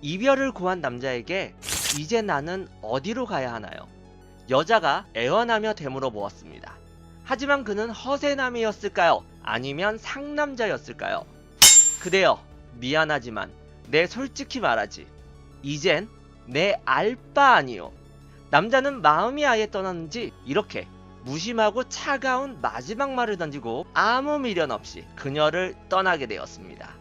이별을 고한 남자에게 이제 나는 어디로 가야 하나요? 여자가 애원하며 되물어 보았습니다. 하지만 그는 허세남이었을까요? 아니면 상남자였을까요? 그대여, 미안하지만 내 솔직히 말하지. 이젠 내 알 바 아니요. 남자는 마음이 아예 떠났는지 이렇게 무심하고 차가운 마지막 말을 던지고 아무 미련 없이 그녀를 떠나게 되었습니다.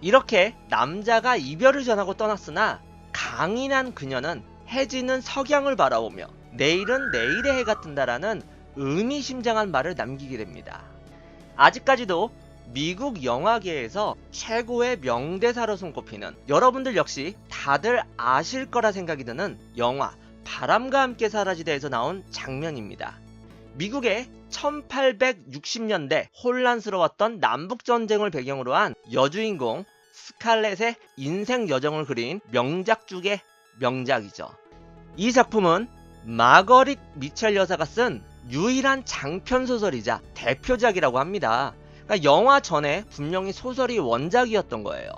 이렇게 남자가 이별을 전하고 떠났으나 강인한 그녀는 해지는 석양을 바라보며 내일은 내일의 해가 뜬다라는 의미심장한 말을 남기게 됩니다. 아직까지도 미국 영화계에서 최고의 명대사로 손꼽히는, 여러분들 역시 다들 아실 거라 생각이 드는 영화 바람과 함께 사라지다에서 나온 장면입니다. 미국의 1860년대 혼란스러웠던 남북전쟁을 배경으로 한 여주인공 스칼렛의 인생 여정을 그린 명작 중의 명작이죠. 이 작품은 마거릿 미첼 여사가 쓴 유일한 장편소설이자 대표작이라고 합니다. 그러니까 영화 전에 분명히 소설이 원작이었던 거예요.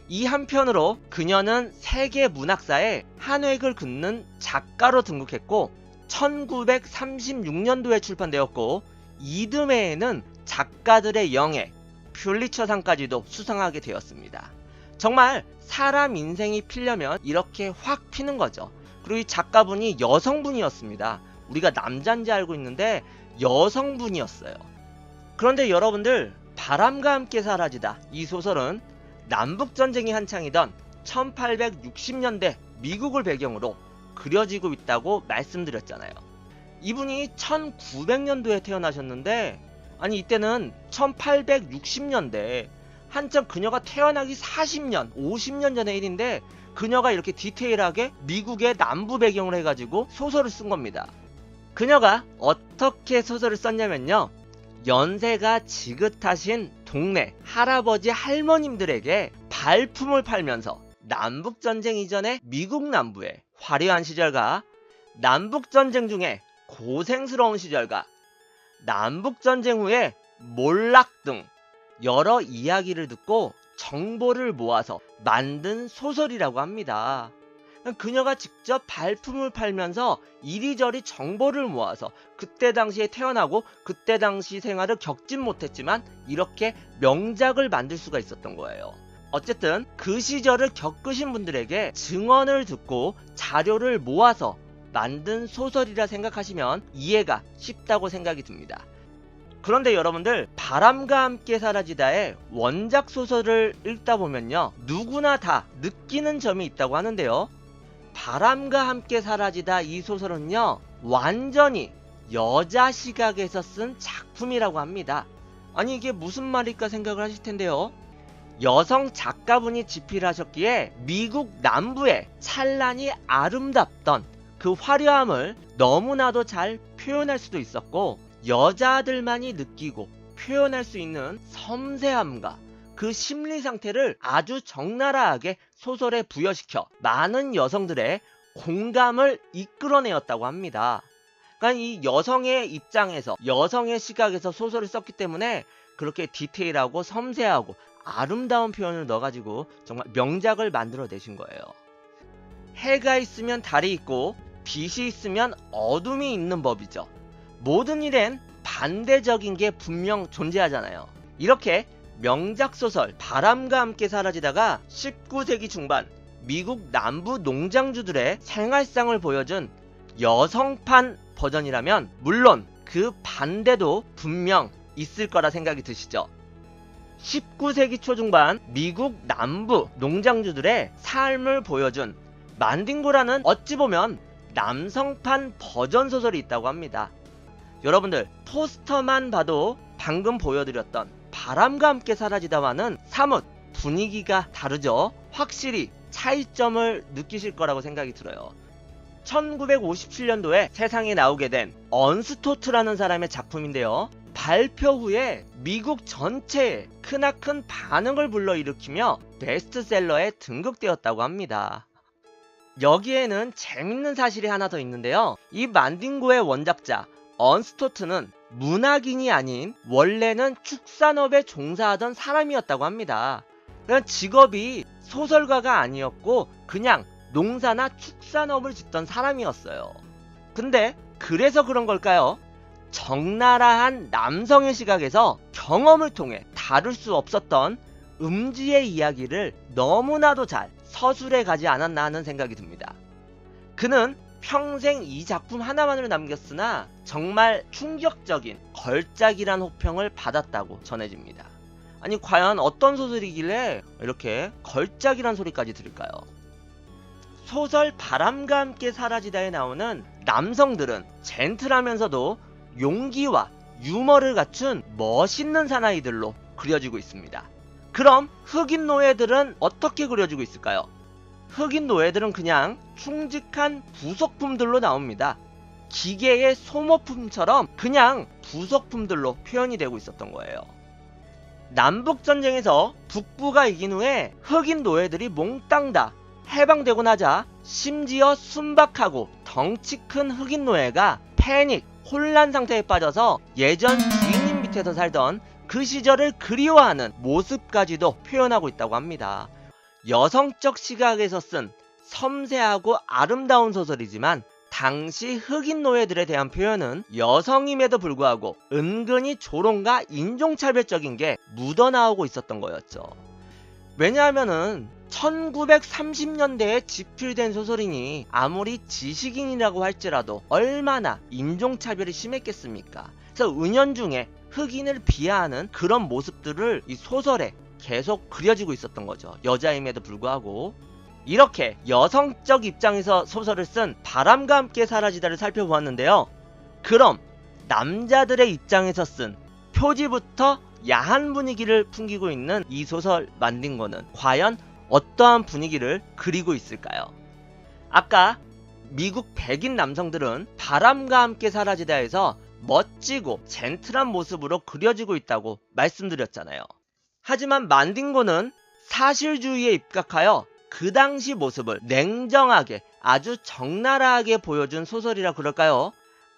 이 한편으로 그녀는 세계 문학사에 한 획을 긋는 작가로 등극했고 1936년도에 출판되었고 이듬해에는 작가들의 영예, 퓰리처상까지도 수상하게 되었습니다. 정말 사람 인생이 피려면 이렇게 확 피는 거죠. 그리고 이 작가분이 여성분이었습니다. 우리가 남자인지 알고 있는데 여성분이었어요. 그런데 여러분들, 바람과 함께 사라지다 이 소설은 남북전쟁이 한창이던 1860년대 미국을 배경으로 그려지고 있다고 말씀드렸잖아요. 이분이 1900년도에 태어나셨는데, 아니 이때는 1860년대 한참 그녀가 태어나기 40년, 50년 전의 일인데 그녀가 이렇게 디테일하게 미국의 남부 배경으로 해가지고 소설을 쓴 겁니다. 그녀가 어떻게 소설을 썼냐면요, 연세가 지긋하신 동네 할아버지 할머님들에게 발품을 팔면서 남북전쟁 이전의 미국 남부의 화려한 시절과 남북전쟁 중에 고생스러운 시절과 남북전쟁 후의 몰락 등 여러 이야기를 듣고 정보를 모아서 만든 소설이라고 합니다. 그녀가 직접 발품을 팔면서 이리저리 정보를 모아서 그때 당시에 태어나고 그때 당시 생활을 겪진 못했지만 이렇게 명작을 만들 수가 있었던 거예요. 어쨌든 그 시절을 겪으신 분들에게 증언을 듣고 자료를 모아서 만든 소설이라 생각하시면 이해가 쉽다고 생각이 듭니다. 그런데 여러분들, 바람과 함께 사라지다의 원작 소설을 읽다 보면요, 누구나 다 느끼는 점이 있다고 하는데요, 바람과 함께 사라지다 이 소설은요, 완전히 여자 시각에서 쓴 작품이라고 합니다. 아니 이게 무슨 말일까 생각을 하실 텐데요, 여성 작가분이 집필을 하셨기에 미국 남부의 찬란히 아름답던 그 화려함을 너무나도 잘 표현할 수도 있었고, 여자들만이 느끼고 표현할 수 있는 섬세함과 그 심리 상태를 아주 적나라하게 소설에 부여시켜 많은 여성들의 공감을 이끌어내었다고 합니다. 그러니까 이 여성의 입장에서, 여성의 시각에서 소설을 썼기 때문에 그렇게 디테일하고 섬세하고 아름다운 표현을 넣어가지고 정말 명작을 만들어내신 거예요. 해가 있으면 달이 있고 빛이 있으면 어둠이 있는 법이죠. 모든 일엔 반대적인 게 분명 존재하잖아요. 이렇게 명작 소설 바람과 함께 사라지다가 19세기 중반 미국 남부 농장주들의 생활상을 보여준 여성판 버전이라면 물론 그 반대도 분명 있을 거라 생각이 드시죠. 19세기 초중반 미국 남부 농장주들의 삶을 보여준 만딩고라는 어찌 보면 남성판 버전 소설이 있다고 합니다. 여러분들, 포스터만 봐도 방금 보여드렸던 바람과 함께 사라지다와는 사뭇 분위기가 다르죠. 확실히 차이점을 느끼실 거라고 생각이 들어요. 1957년도에 세상에 나오게 된 언스토트라는 사람의 작품인데요, 발표 후에 미국 전체에 크나큰 반응을 불러일으키며 베스트셀러에 등극되었다고 합니다. 여기에는 재밌는 사실이 하나 더 있는데요, 이 만딩고의 원작자 언스토트는 문학인이 아닌 원래는 축산업에 종사하던 사람이었다고 합니다. 그냥 직업이 소설가가 아니었고 그냥 농사나 축산업을 짓던 사람이었어요. 근데 그래서 그런 걸까요? 적나라한 남성의 시각에서 경험을 통해 다룰 수 없었던 음지의 이야기를 너무나도 잘 서술해 가지 않았나 하는 생각이 듭니다. 그는 평생 이 작품 하나만을 남겼으나 정말 충격적인 걸작이란 호평을 받았다고 전해집니다. 아니 과연 어떤 소설이길래 이렇게 걸작이란 소리까지 들을까요? 소설 바람과 함께 사라지다에 나오는 남성들은 젠틀하면서도 용기와 유머를 갖춘 멋있는 사나이들로 그려지고 있습니다. 그럼 흑인 노예들은 어떻게 그려지고 있을까요? 흑인 노예들은 그냥 충직한 부속품들로 나옵니다. 기계의 소모품처럼 그냥 부속품들로 표현이 되고 있었던 거예요. 남북전쟁에서 북부가 이긴 후에 흑인 노예들이 몽땅 다 해방되고 나자 심지어 순박하고 덩치 큰 흑인 노예가 패닉, 혼란 상태에 빠져서 예전 주인님 밑에서 살던 그 시절을 그리워하는 모습까지도 표현하고 있다고 합니다. 여성적 시각에서 쓴 섬세하고 아름다운 소설이지만 당시 흑인 노예들에 대한 표현은 여성임에도 불구하고 은근히 조롱과 인종차별적인 게 묻어나오고 있었던 거였죠. 왜냐하면은 1930년대에 집필된 소설이니 아무리 지식인이라고 할지라도 얼마나 인종차별이 심했겠습니까? 그래서 은연중에 흑인을 비하하는 그런 모습들을 이 소설에 계속 그려지고 있었던 거죠. 여자임에도 불구하고. 이렇게 여성적 입장에서 소설을 쓴 바람과 함께 사라지다를 살펴보았는데요. 그럼 남자들의 입장에서 쓴 표지부터 야한 분위기를 풍기고 있는 이 소설 만딩고는 과연 어떠한 분위기를 그리고 있을까요? 아까 미국 백인 남성들은 바람과 함께 사라지다에서 멋지고 젠틀한 모습으로 그려지고 있다고 말씀드렸잖아요. 하지만 만딩고는 사실주의에 입각하여 그 당시 모습을 냉정하게 아주 적나라하게 보여준 소설이라 그럴까요?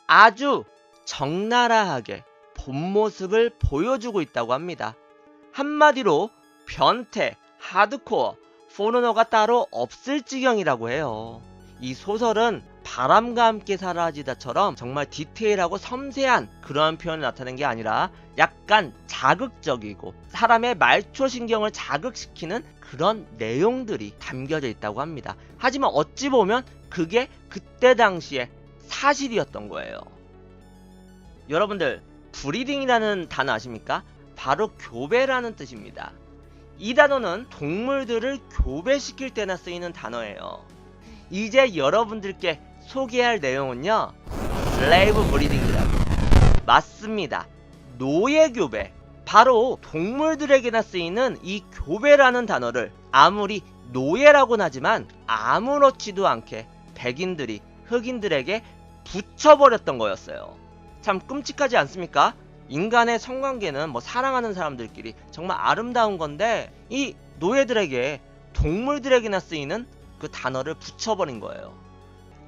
아주 적나라하게 본 모습을 보여주고 있다고 합니다. 한마디로 변태, 하드코어, 포르노가 따로 없을 지경이라고 해요. 이 소설은 바람과 함께 사라지다처럼 정말 디테일하고 섬세한 그러한 표현을 나타낸 게 아니라 약간 자극적이고 사람의 말초신경을 자극시키는 그런 내용들이 담겨져 있다고 합니다. 하지만 어찌 보면 그게 그때 당시에 사실이었던 거예요. 여러분들 브리딩이라는 단어 아십니까? 바로 교배라는 뜻입니다. 이 단어는 동물들을 교배시킬 때나 쓰이는 단어예요. 이제 여러분들께 소개할 내용은요, 슬레이브 브리딩이라고. 맞습니다. 노예 교배. 바로 동물들에게나 쓰이는 이 교배라는 단어를 아무리 노예라고는 하지만 아무렇지도 않게 백인들이 흑인들에게 붙여버렸던 거였어요. 참 끔찍하지 않습니까? 인간의 성관계는 뭐 사랑하는 사람들끼리 정말 아름다운 건데 이 노예들에게 동물들에게나 쓰이는 그 단어를 붙여버린 거예요.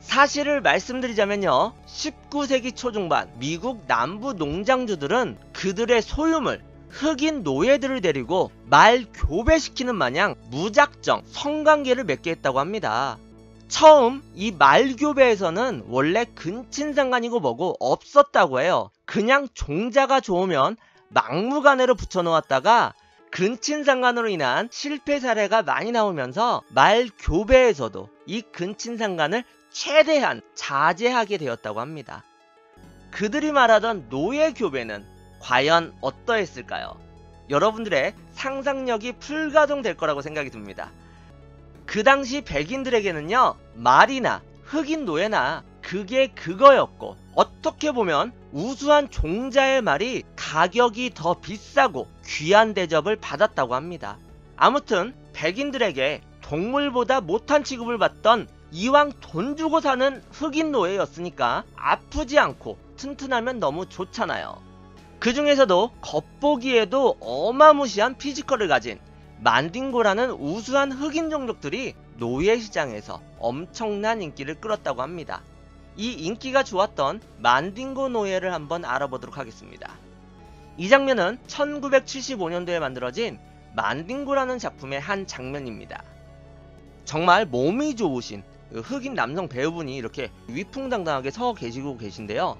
사실을 말씀드리자면요, 19세기 초중반 미국 남부 농장주들은 그들의 소유물 흑인 노예들을 데리고 말 교배시키는 마냥 무작정 성관계를 맺게 했다고 합니다. 처음 이 말교배에서는 원래 근친상간이고 뭐고 없었다고 해요. 그냥 종자가 좋으면 막무가내로 붙여놓았다가 근친상간으로 인한 실패 사례가 많이 나오면서 말교배에서도 이 근친상간을 최대한 자제하게 되었다고 합니다. 그들이 말하던 노예교배는 과연 어떠했을까요? 여러분들의 상상력이 불가동될 거라고 생각이 듭니다. 그 당시 백인들에게는요, 말이나 흑인 노예나 그게 그거였고, 어떻게 보면 우수한 종자의 말이 가격이 더 비싸고 귀한 대접을 받았다고 합니다. 아무튼 백인들에게 동물보다 못한 취급을 받던 이왕 돈 주고 사는 흑인 노예였으니까 아프지 않고 튼튼하면 너무 좋잖아요. 그 중에서도 겉보기에도 어마무시한 피지컬을 가진 만딩고라는 우수한 흑인 종족들이 노예 시장에서 엄청난 인기를 끌었다고 합니다. 이 인기가 좋았던 만딩고 노예를 한번 알아보도록 하겠습니다. 이 장면은 1975년도에 만들어진 만딩고라는 작품의 한 장면입니다. 정말 몸이 좋으신 흑인 남성 배우분이 이렇게 위풍당당하게 서 계시고 계신데요.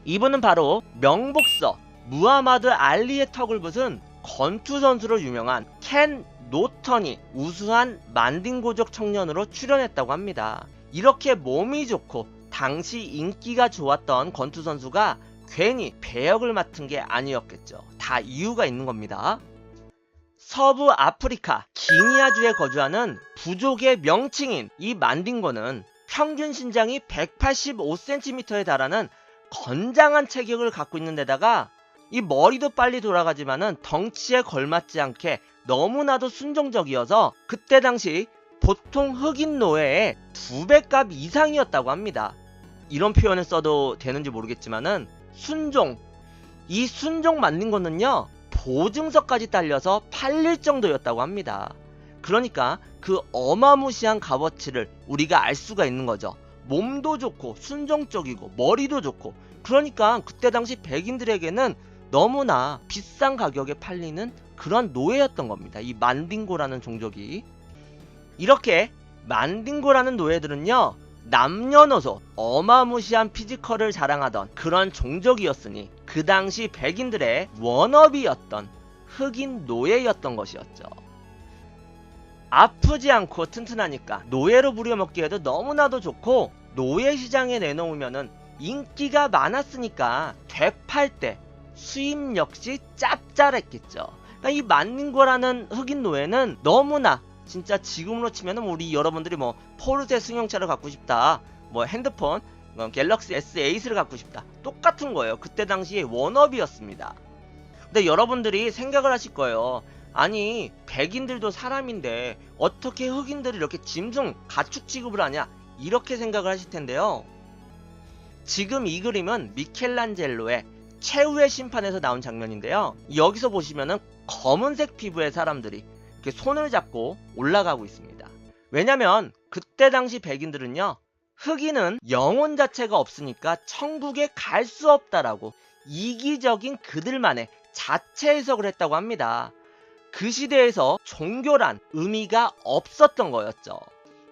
이분은 바로 명복서 무하마드 알리의 턱을 부순 권투 선수로 유명한 켄 노턴이 우수한 만딩고족 청년으로 출연했다고 합니다. 이렇게 몸이 좋고 당시 인기가 좋았던 권투 선수가 괜히 배역을 맡은 게 아니었겠죠. 다 이유가 있는 겁니다. 서부 아프리카 기니아주에 거주하는 부족의 명칭인 이 만딩고는 평균 신장이 185cm에 달하는 건장한 체격을 갖고 있는 데다가 이 머리도 빨리 돌아가지만은 덩치에 걸맞지 않게 너무나도 순종적이어서 그때 당시 보통 흑인 노예의 2배값 이상이었다고 합니다. 이런 표현을 써도 되는지 모르겠지만은 순종, 이 순종 만딩고는요 보증서까지 딸려서 팔릴 정도였다고 합니다. 그러니까 그 어마무시한 값어치를 우리가 알 수가 있는 거죠. 몸도 좋고 순종적이고 머리도 좋고, 그러니까 그때 당시 백인들에게는 너무나 비싼 가격에 팔리는 그런 노예였던 겁니다. 이 만딩고라는 종족이. 이렇게 만딩고라는 노예들은요 남녀노소 어마무시한 피지컬을 자랑하던 그런 종족이었으니 그 당시 백인들의 워너비였던 흑인 노예였던 것이었죠. 아프지 않고 튼튼하니까 노예로 부려먹기에도 너무나도 좋고, 노예 시장에 내놓으면은 인기가 많았으니까 되팔 때 수입 역시 짭짤했겠죠. 그러니까 이 만딩고라는 흑인 노예는 너무나 진짜 지금으로 치면은 우리 여러분들이 뭐 포르쉐 승용차를 갖고 싶다, 뭐 핸드폰 갤럭시 S8를 갖고 싶다, 똑같은 거예요. 그때 당시에 워너비였습니다. 근데 여러분들이 생각을 하실 거예요. 아니 백인들도 사람인데 어떻게 흑인들이 이렇게 짐승 가축 취급을 하냐, 이렇게 생각을 하실 텐데요. 지금 이 그림은 미켈란젤로의 최후의 심판에서 나온 장면인데요. 여기서 보시면은 검은색 피부의 사람들이 이렇게 손을 잡고 올라가고 있습니다. 왜냐면 그때 당시 백인들은요 흑인은 영혼 자체가 없으니까 천국에 갈 수 없다라고 이기적인 그들만의 자체 해석을 했다고 합니다. 그 시대에서 종교란 의미가 없었던 거였죠.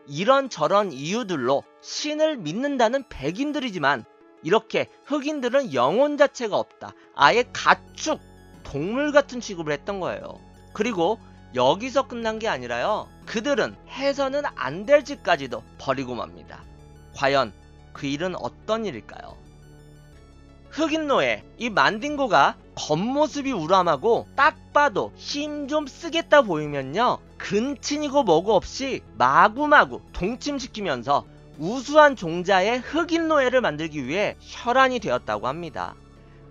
이런저런 이유들로 신을 믿는다는 백인들이지만 이렇게 흑인들은 영혼 자체가 없다, 아예 가축, 동물 같은 취급을 했던 거예요. 그리고 여기서 끝난 게 아니라요, 그들은 해서는 안 될 짓까지도 벌이고 맙니다. 과연 그 일은 어떤 일일까요? 흑인 노예 이 만딩고가 겉모습이 우람하고 딱 봐도 힘 좀 쓰겠다 보이면요 근친이고 뭐고 없이 마구마구 동침시키면서 우수한 종자의 흑인 노예를 만들기 위해 혈안이 되었다고 합니다.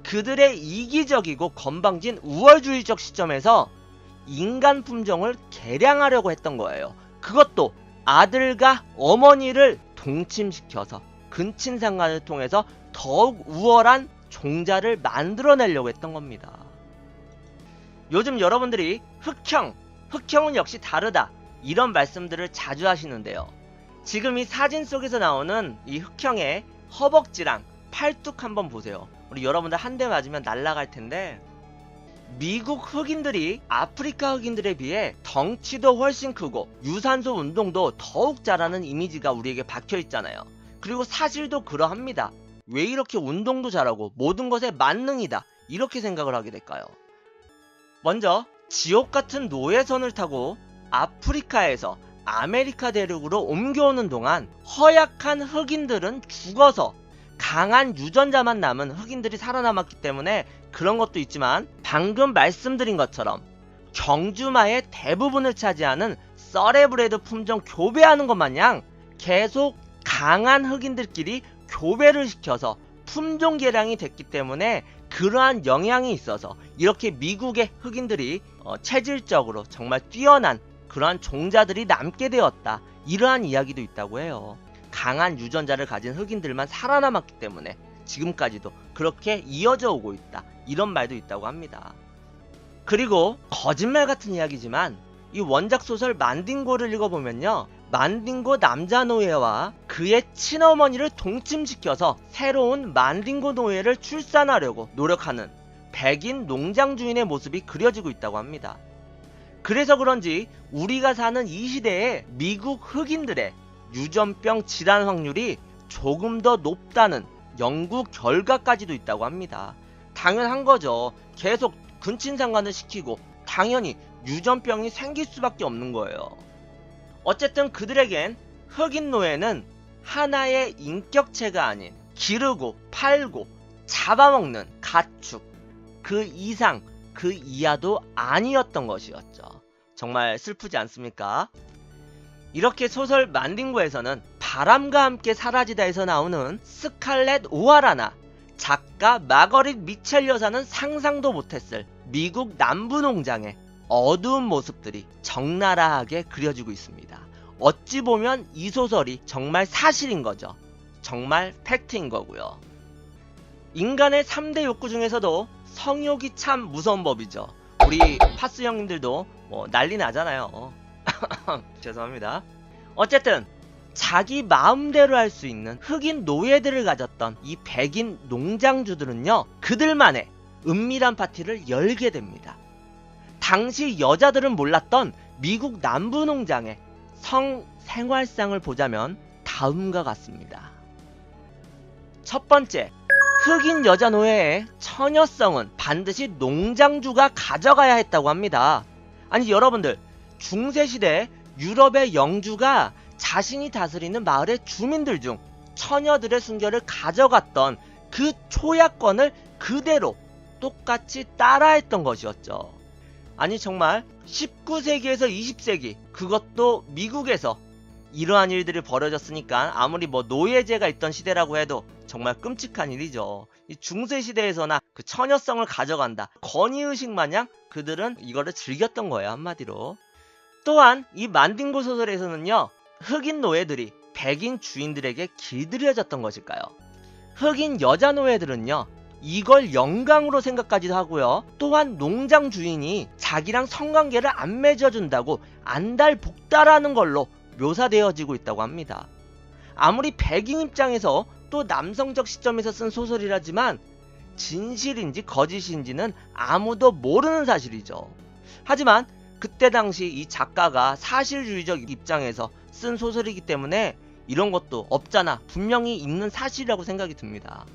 그들의 이기적이고 건방진 우월주의적 시점에서 인간 품종을 개량하려고 했던 거예요. 그것도 아들과 어머니를 동침시켜서 근친상간을 통해서 더욱 우월한 종자를 만들어내려고 했던 겁니다. 요즘 여러분들이 흑형은 역시 다르다, 이런 말씀들을 자주 하시는데요. 지금 이 사진 속에서 나오는 이 흑형의 허벅지랑 팔뚝 한번 보세요. 우리 여러분들 한 대 맞으면 날아갈 텐데, 미국 흑인들이 아프리카 흑인들에 비해 덩치도 훨씬 크고 유산소 운동도 더욱 잘하는 이미지가 우리에게 박혀 있잖아요. 그리고 사실도 그러합니다. 왜 이렇게 운동도 잘하고 모든 것에 만능이다, 이렇게 생각을 하게 될까요? 먼저 지옥 같은 노예선을 타고 아프리카에서 아메리카 대륙으로 옮겨오는 동안 허약한 흑인들은 죽어서 강한 유전자만 남은 흑인들이 살아남았기 때문에 그런 것도 있지만, 방금 말씀드린 것처럼 경주마의 대부분을 차지하는 서레브레드 품종 교배하는 것 마냥 계속 강한 흑인들끼리 교배를 시켜서 품종 개량이 됐기 때문에 그러한 영향이 있어서 이렇게 미국의 흑인들이 체질적으로 정말 뛰어난 그러한 종자들이 남게 되었다, 이러한 이야기도 있다고 해요. 강한 유전자를 가진 흑인들만 살아남았기 때문에 지금까지도 그렇게 이어져 오고 있다, 이런 말도 있다고 합니다. 그리고 거짓말 같은 이야기지만 이 원작 소설 만딩고를 읽어보면요, 만딩고 남자 노예와 그의 친어머니를 동침시켜서 새로운 만딩고 노예를 출산하려고 노력하는 백인 농장 주인의 모습이 그려지고 있다고 합니다. 그래서 그런지 우리가 사는 이 시대에 미국 흑인들의 유전병 질환 확률이 조금 더 높다는 연구 결과까지도 있다고 합니다. 당연한 거죠. 계속 근친상간을 시키고 당연히 유전병이 생길 수밖에 없는 거예요. 어쨌든 그들에겐 흑인 노예는 하나의 인격체가 아닌 기르고 팔고 잡아먹는 가축, 그 이상 그 이하도 아니었던 것이었죠. 정말 슬프지 않습니까? 이렇게 소설 만딩고에서는 바람과 함께 사라지다에서 나오는 스칼렛 오하라나 작가 마거릿 미첼 여사는 상상도 못했을 미국 남부 농장의 어두운 모습들이 적나라하게 그려지고 있습니다. 어찌 보면 이 소설이 정말 사실인 거죠. 정말 팩트인 거고요. 인간의 3대 욕구 중에서도 성욕이 참 무서운 법이죠. 우리 파스 형님들도 난리 나잖아요. 죄송합니다. 어쨌든 자기 마음대로 할 수 있는 흑인 노예들을 가졌던 이 백인 농장주들은요, 그들만의 은밀한 파티를 열게 됩니다. 당시 여자들은 몰랐던 미국 남부 농장의 성 생활상을 보자면 다음과 같습니다. 첫 번째, 흑인 여자 노예의 처녀성은 반드시 농장주가 가져가야 했다고 합니다. 아니 여러분들, 중세시대 유럽의 영주가 자신이 다스리는 마을의 주민들 중 처녀들의 순결을 가져갔던 그 초약권을 그대로 똑같이 따라했던 것이었죠. 아니 정말 19세기에서 20세기, 그것도 미국에서 이러한 일들이 벌어졌으니까 아무리 노예제가 있던 시대라고 해도 정말 끔찍한 일이죠. 이 중세시대에서나 그 처녀성을 가져간다, 건의의식 마냥 그들은 이거를 즐겼던 거예요, 한마디로. 또한 이 만딩고 소설에서는요, 흑인 노예들이 백인 주인들에게 길들여졌던 것일까요? 흑인 여자 노예들은요, 이걸 영광으로 생각하기도 하고요, 또한 농장 주인이 자기랑 성관계를 안 맺어준다고 안달복달하는 걸로 묘사되어지고 있다고 합니다. 아무리 백인 입장에서 또 남성적 시점에서 쓴 소설이라지만 진실인지 거짓인지는 아무도 모르는 사실이죠. 하지만 그때 당시 이 작가가 사실주의적 입장에서 쓴 소설이기 때문에 이런 것도 없잖아, 분명히 있는 사실이라고 생각이 듭니다.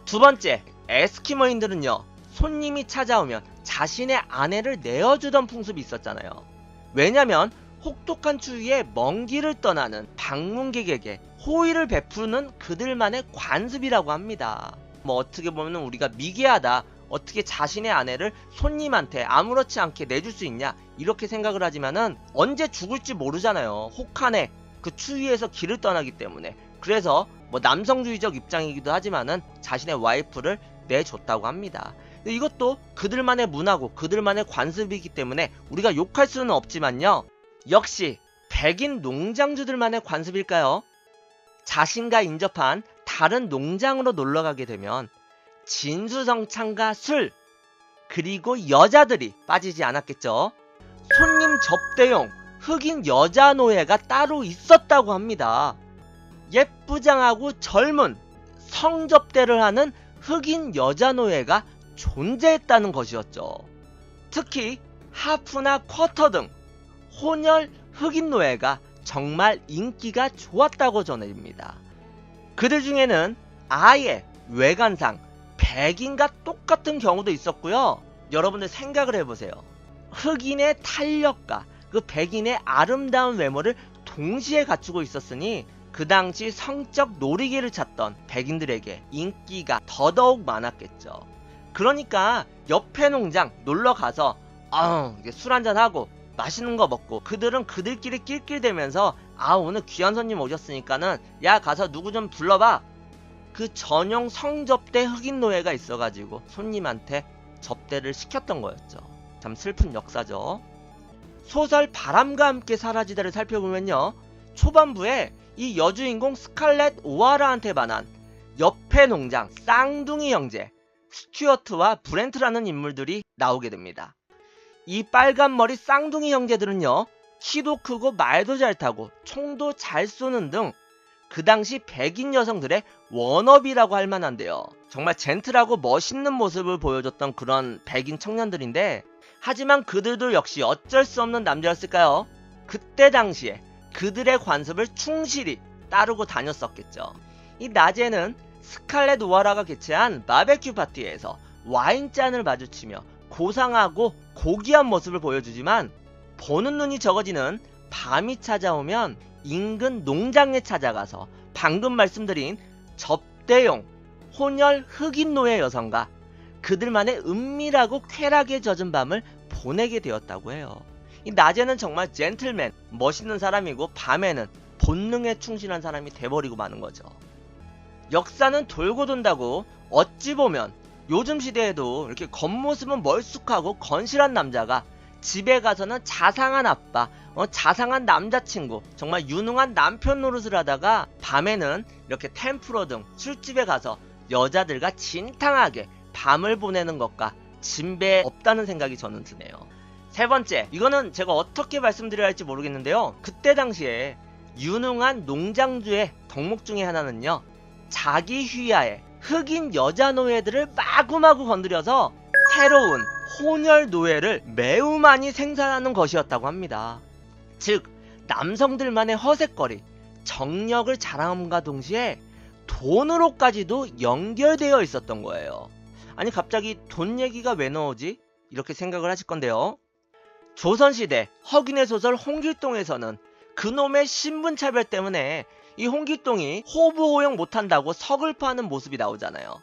두 번째, 에스키모인들은요, 손님이 찾아오면 자신의 아내를 내어주던 풍습이 있었잖아요. 왜냐면 혹독한 추위에 먼 길을 떠나는 방문객에게 호의를 베푸는 그들만의 관습이라고 합니다. 어떻게 보면 우리가 미개하다, 어떻게 자신의 아내를 손님한테 아무렇지 않게 내줄 수 있냐, 이렇게 생각을 하지만은 언제 죽을지 모르잖아요. 혹한에 그 추위에서 길을 떠나기 때문에. 그래서 남성주의적 입장이기도 하지만은 자신의 와이프를 내줬다고 합니다. 이것도 그들만의 문화고 그들만의 관습이기 때문에 우리가 욕할 수는 없지만요, 역시 백인 농장주들만의 관습일까요? 자신과 인접한 다른 농장으로 놀러가게 되면 진수성찬과 술, 그리고 여자들이 빠지지 않았겠죠. 손님 접대용 흑인 여자 노예가 따로 있었다고 합니다. 예쁘장하고 젊은 성접대를 하는 흑인 여자 노예가 존재했다는 것이었죠. 특히 하프나 쿼터 등 혼혈 흑인 노예가 정말 인기가 좋았다고 전해집니다. 그들 중에는 아예 외관상 백인과 똑같은 경우도 있었고요. 여러분들 생각을 해보세요. 흑인의 탄력과 그 백인의 아름다운 외모를 동시에 갖추고 있었으니 그 당시 성적 놀이기를 찾던 백인들에게 인기가 더더욱 많았겠죠. 그러니까 옆에 농장 놀러가서 술 한잔하고 맛있는 거 먹고 그들은 그들끼리 낄낄대면서 오늘 귀한 손님 오셨으니까는 야 가서 누구 좀 불러봐, 그 전용 성접대 흑인 노예가 있어가지고 손님한테 접대를 시켰던 거였죠. 참 슬픈 역사죠. 소설 바람과 함께 사라지다를 살펴보면요, 초반부에 이 여주인공 스칼렛 오하라한테 반한 옆에 농장 쌍둥이 형제 스튜어트와 브렌트라는 인물들이 나오게 됩니다. 이 빨간머리 쌍둥이 형제들은요, 키도 크고 말도 잘 타고 총도 잘 쏘는 등 그 당시 백인 여성들의 워너비라고 할 만한데요. 정말 젠틀하고 멋있는 모습을 보여줬던 그런 백인 청년들인데, 하지만 그들도 역시 어쩔 수 없는 남자였을까요? 그때 당시에 그들의 관습을 충실히 따르고 다녔었겠죠. 이 낮에는 스칼렛 오하라가 개최한 바베큐 파티에서 와인잔을 마주치며 고상하고 고귀한 모습을 보여주지만 보는 눈이 적어지는 밤이 찾아오면 인근 농장에 찾아가서 방금 말씀드린 접대용 혼혈 흑인 노예 여성과 그들만의 은밀하고 쾌락에 젖은 밤을 보내게 되었다고 해요. 이 낮에는 정말 젠틀맨, 멋있는 사람이고 밤에는 본능에 충실한 사람이 돼버리고 마는 거죠. 역사는 돌고 돈다고 어찌 보면 요즘 시대에도 이렇게 겉모습은 멀쑥하고 건실한 남자가 집에 가서는 자상한 아빠, 자상한 남자친구, 정말 유능한 남편 노릇을 하다가 밤에는 이렇게 템플러 등 술집에 가서 여자들과 진탕하게 밤을 보내는 것과 진배 없다는 생각이 저는 드네요. 세 번째, 이거는 제가 어떻게 말씀드려야 할지 모르겠는데요. 그때 당시에 유능한 농장주의 덕목 중에 하나는요, 자기 휘하에 흑인 여자 노예들을 마구마구 건드려서 새로운 혼혈 노예를 매우 많이 생산하는 것이었다고 합니다. 즉, 남성들만의 허세거리, 정력을 자랑함과 동시에 돈으로까지도 연결되어 있었던 거예요. 아니, 갑자기 돈 얘기가 왜 나오지? 이렇게 생각을 하실 건데요. 조선시대 허균의 소설 홍길동에서는 그놈의 신분차별 때문에 이 홍길동이 호부호영 못한다고 서글퍼하는 모습이 나오잖아요.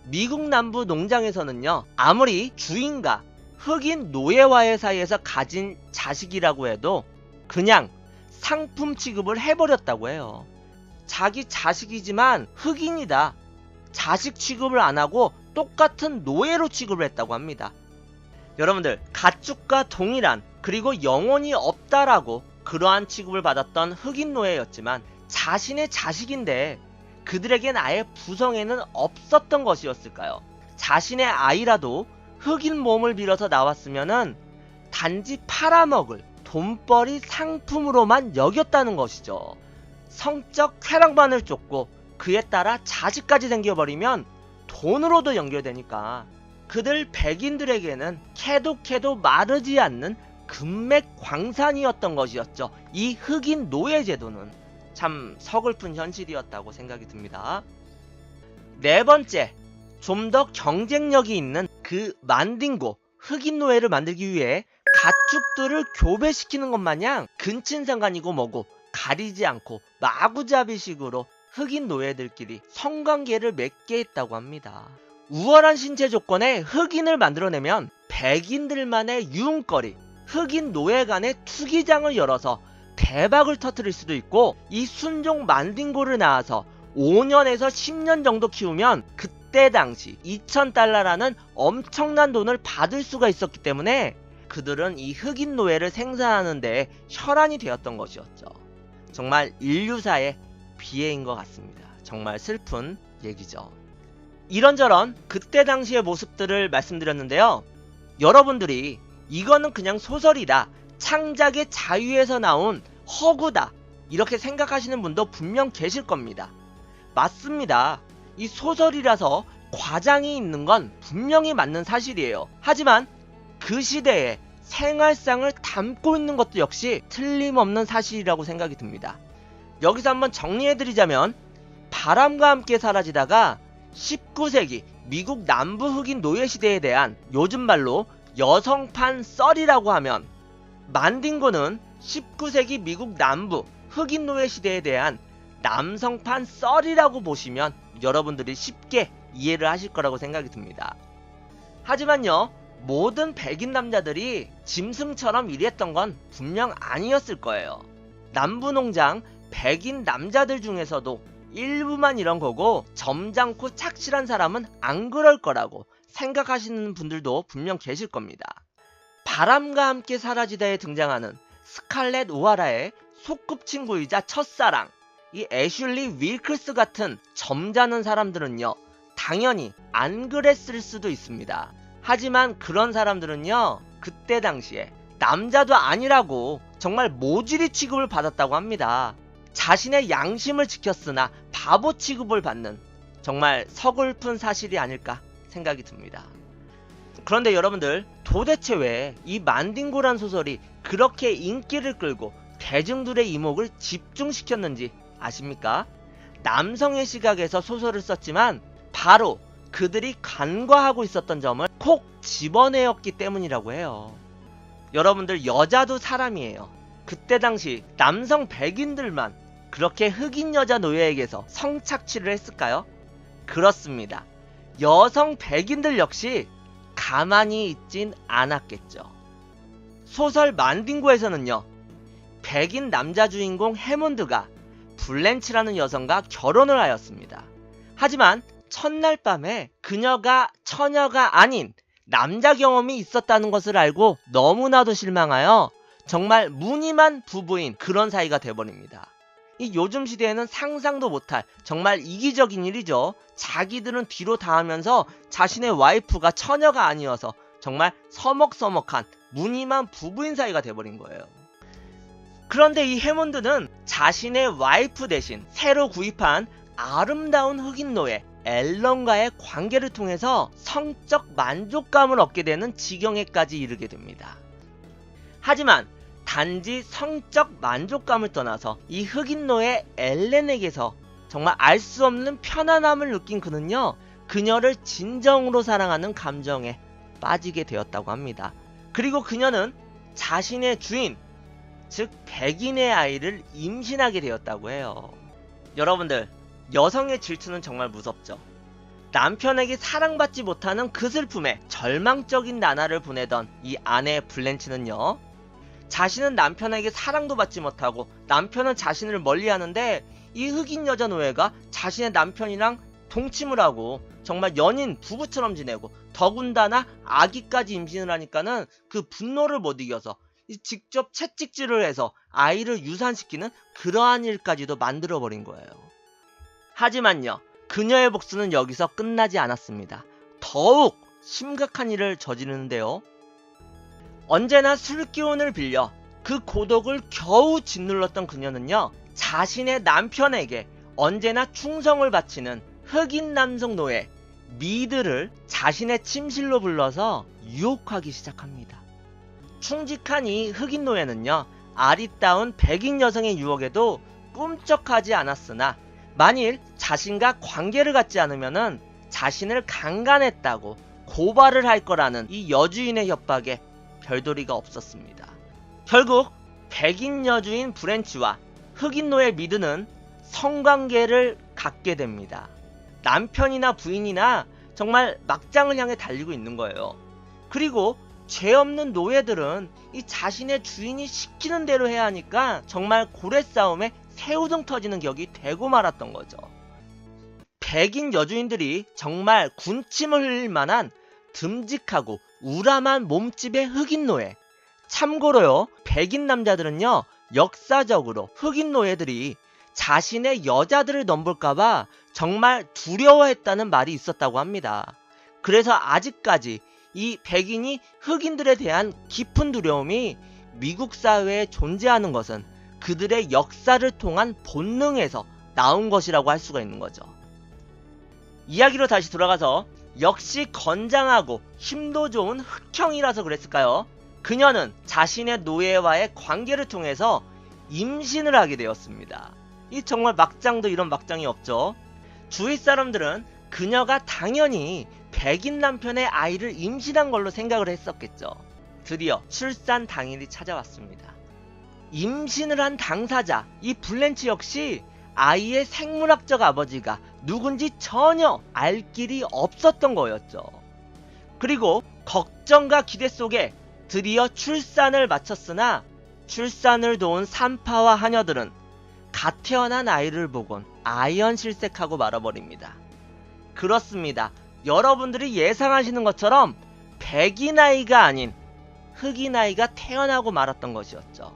미국 남부 농장에서는요, 아무리 주인과 흑인 노예와의 사이에서 가진 자식이라고 해도 그냥 상품 취급을 해버렸다고 해요. 자기 자식이지만 흑인이다, 자식 취급을 안하고 똑같은 노예로 취급을 했다고 합니다. 여러분들, 가축과 동일한, 그리고 영혼이 없다라고 그러한 취급을 받았던 흑인 노예였지만 자신의 자식인데 그들에겐 아예 부성에는 없었던 것이었을까요? 자신의 아이라도 흑인 몸을 빌어서 나왔으면은 단지 팔아먹을 돈벌이 상품으로만 여겼다는 것이죠. 성적 쾌락만을 쫓고 그에 따라 자식까지 생겨버리면 돈으로도 연결되니까 그들 백인들에게는 캐도 마르지 않는 금맥 광산이었던 것이었죠. 이 흑인 노예 제도는 참 서글픈 현실이었다고 생각이 듭니다. 네 번째, 좀 더 경쟁력이 있는 그 만딩고 흑인 노예를 만들기 위해 가축들을 교배시키는 것 마냥 근친상간이고 뭐고 가리지 않고 마구잡이식으로 흑인 노예들끼리 성관계를 맺게 했다고 합니다. 우월한 신체 조건에 흑인을 만들어내면 백인들만의 유흥거리, 흑인 노예 간의 투기장을 열어서 대박을 터뜨릴 수도 있고, 이 순종 만딩고를 낳아서 5년에서 10년 정도 키우면 그때 당시 2,000달러라는 엄청난 돈을 받을 수가 있었기 때문에 그들은 이 흑인 노예를 생산하는 데 혈안이 되었던 것이었죠. 정말 인류사의 비애인 것 같습니다. 정말 슬픈 얘기죠. 이런저런 그때 당시의 모습들을 말씀드렸는데요. 여러분들이 이거는 그냥 소설이다, 창작의 자유에서 나온 허구다, 이렇게 생각하시는 분도 분명 계실 겁니다. 맞습니다. 이 소설이라서 과장이 있는 건 분명히 맞는 사실이에요. 하지만 그 시대의 생활상을 담고 있는 것도 역시 틀림없는 사실이라고 생각이 듭니다. 여기서 한번 정리해드리자면, 바람과 함께 사라지다가 19세기 미국 남부 흑인 노예 시대에 대한 요즘 말로 여성판 썰이라고 하면, 만딩고는 19세기 미국 남부 흑인 노예 시대에 대한 남성판 썰이라고 보시면 여러분들이 쉽게 이해를 하실 거라고 생각이 듭니다. 하지만요, 모든 백인 남자들이 짐승처럼 일했던 건 분명 아니었을 거예요. 남부 농장 백인 남자들 중에서도 일부만 이런 거고, 점잖고 착실한 사람은 안 그럴 거라고 생각하시는 분들도 분명 계실 겁니다. 바람과 함께 사라지다에 등장하는 스칼렛 오하라의 소꿉친구이자 첫사랑, 이 애슐리 윌클스 같은 점잖은 사람들은요, 당연히 안 그랬을 수도 있습니다. 하지만 그런 사람들은요, 그때 당시에 남자도 아니라고 정말 모질이 취급을 받았다고 합니다. 자신의 양심을 지켰으나 바보 취급을 받는 정말 서글픈 사실이 아닐까 생각이 듭니다. 그런데 여러분들, 도대체 왜 이 만딩고란 소설이 그렇게 인기를 끌고 대중들의 이목을 집중시켰는지 아십니까? 남성의 시각에서 소설을 썼지만 바로 그들이 간과하고 있었던 점을 콕 집어내었기 때문이라고 해요. 여러분들, 여자도 사람이에요. 그때 당시 남성 백인들만 그렇게 흑인 여자 노예에게서 성착취를 했을까요? 그렇습니다. 여성 백인들 역시 가만히 있진 않았겠죠. 소설 만딩고에서는요, 백인 남자 주인공 해몬드가 블렌치라는 여성과 결혼을 하였습니다. 하지만 첫날 밤에 그녀가 처녀가 아닌 남자 경험이 있었다는 것을 알고 너무나도 실망하여 정말 무늬만 부부인 그런 사이가 돼버립니다. 이 요즘 시대에는 상상도 못할 정말 이기적인 일이죠. 자기들은 뒤로 다하면서 자신의 와이프가 처녀가 아니어서 정말 서먹서먹한 무늬만 부부인 사이가 돼버린 거예요. 그런데 이 해몬드는 자신의 와이프 대신 새로 구입한 아름다운 흑인 노예 앨런과의 관계를 통해서 성적 만족감을 얻게 되는 지경에까지 이르게 됩니다. 하지만 단지 성적 만족감을 떠나서 이 흑인 노예 엘렌에게서 정말 알 수 없는 편안함을 느낀 그는요, 그녀를 진정으로 사랑하는 감정에 빠지게 되었다고 합니다. 그리고 그녀는 자신의 주인, 즉 백인의 아이를 임신하게 되었다고 해요. 여러분들, 여성의 질투는 정말 무섭죠. 남편에게 사랑받지 못하는 그 슬픔에 절망적인 나날을 보내던 이 아내 블렌치는요, 자신은 남편에게 사랑도 받지 못하고 남편은 자신을 멀리하는데 이 흑인 여자 노예가 자신의 남편이랑 동침을 하고 정말 연인 부부처럼 지내고 더군다나 아기까지 임신을 하니까는 그 분노를 못 이겨서 직접 채찍질을 해서 아이를 유산시키는 그러한 일까지도 만들어버린 거예요. 하지만요, 그녀의 복수는 여기서 끝나지 않았습니다. 더욱 심각한 일을 저지르는데요. 언제나 술기운을 빌려 그 고독을 겨우 짓눌렀던 그녀는요, 자신의 남편에게 언제나 충성을 바치는 흑인 남성 노예 미드를 자신의 침실로 불러서 유혹하기 시작합니다. 충직한 이 흑인 노예는요, 아리따운 백인 여성의 유혹에도 꿈쩍하지 않았으나 만일 자신과 관계를 갖지 않으면은 자신을 강간했다고 고발을 할 거라는 이 여주인의 협박에 별도리가 없었습니다. 결국 백인 여주인 브렌치와 흑인 노예 미드는 성관계를 갖게 됩니다. 남편이나 부인이나 정말 막장을 향해 달리고 있는 거예요. 그리고 죄 없는 노예들은 이 자신의 주인이 시키는 대로 해야 하니까 정말 고래 싸움에 새우등 터지는 격이 되고 말았던 거죠. 백인 여주인들이 정말 군침을 흘릴 만한 듬직하고 우람한 몸집의 흑인 노예. 참고로요, 백인 남자들은요, 역사적으로 흑인 노예들이 자신의 여자들을 넘볼까봐 정말 두려워했다는 말이 있었다고 합니다. 그래서 아직까지 이 백인이 흑인들에 대한 깊은 두려움이 미국 사회에 존재하는 것은 그들의 역사를 통한 본능에서 나온 것이라고 할 수가 있는 거죠. 이야기로 다시 돌아가서 역시 건장하고 힘도 좋은 흑형이라서 그랬을까요? 그녀는 자신의 노예와의 관계를 통해서 임신을 하게 되었습니다. 이 정말 막장도 이런 막장이 없죠. 주위 사람들은 그녀가 당연히 백인 남편의 아이를 임신한 걸로 생각을 했었겠죠. 드디어 출산 당일이 찾아왔습니다. 임신을 한 당사자 이 블렌치 역시 아이의 생물학적 아버지가 누군지 전혀 알 길이 없었던 거였죠. 그리고 걱정과 기대 속에 드디어 출산을 마쳤으나 출산을 도운 산파와 하녀들은 갓 태어난 아이를 보곤 아연실색하고 말아버립니다. 그렇습니다. 여러분들이 예상하시는 것처럼 백인 아이가 아닌 흑인 아이가 태어나고 말았던 것이었죠.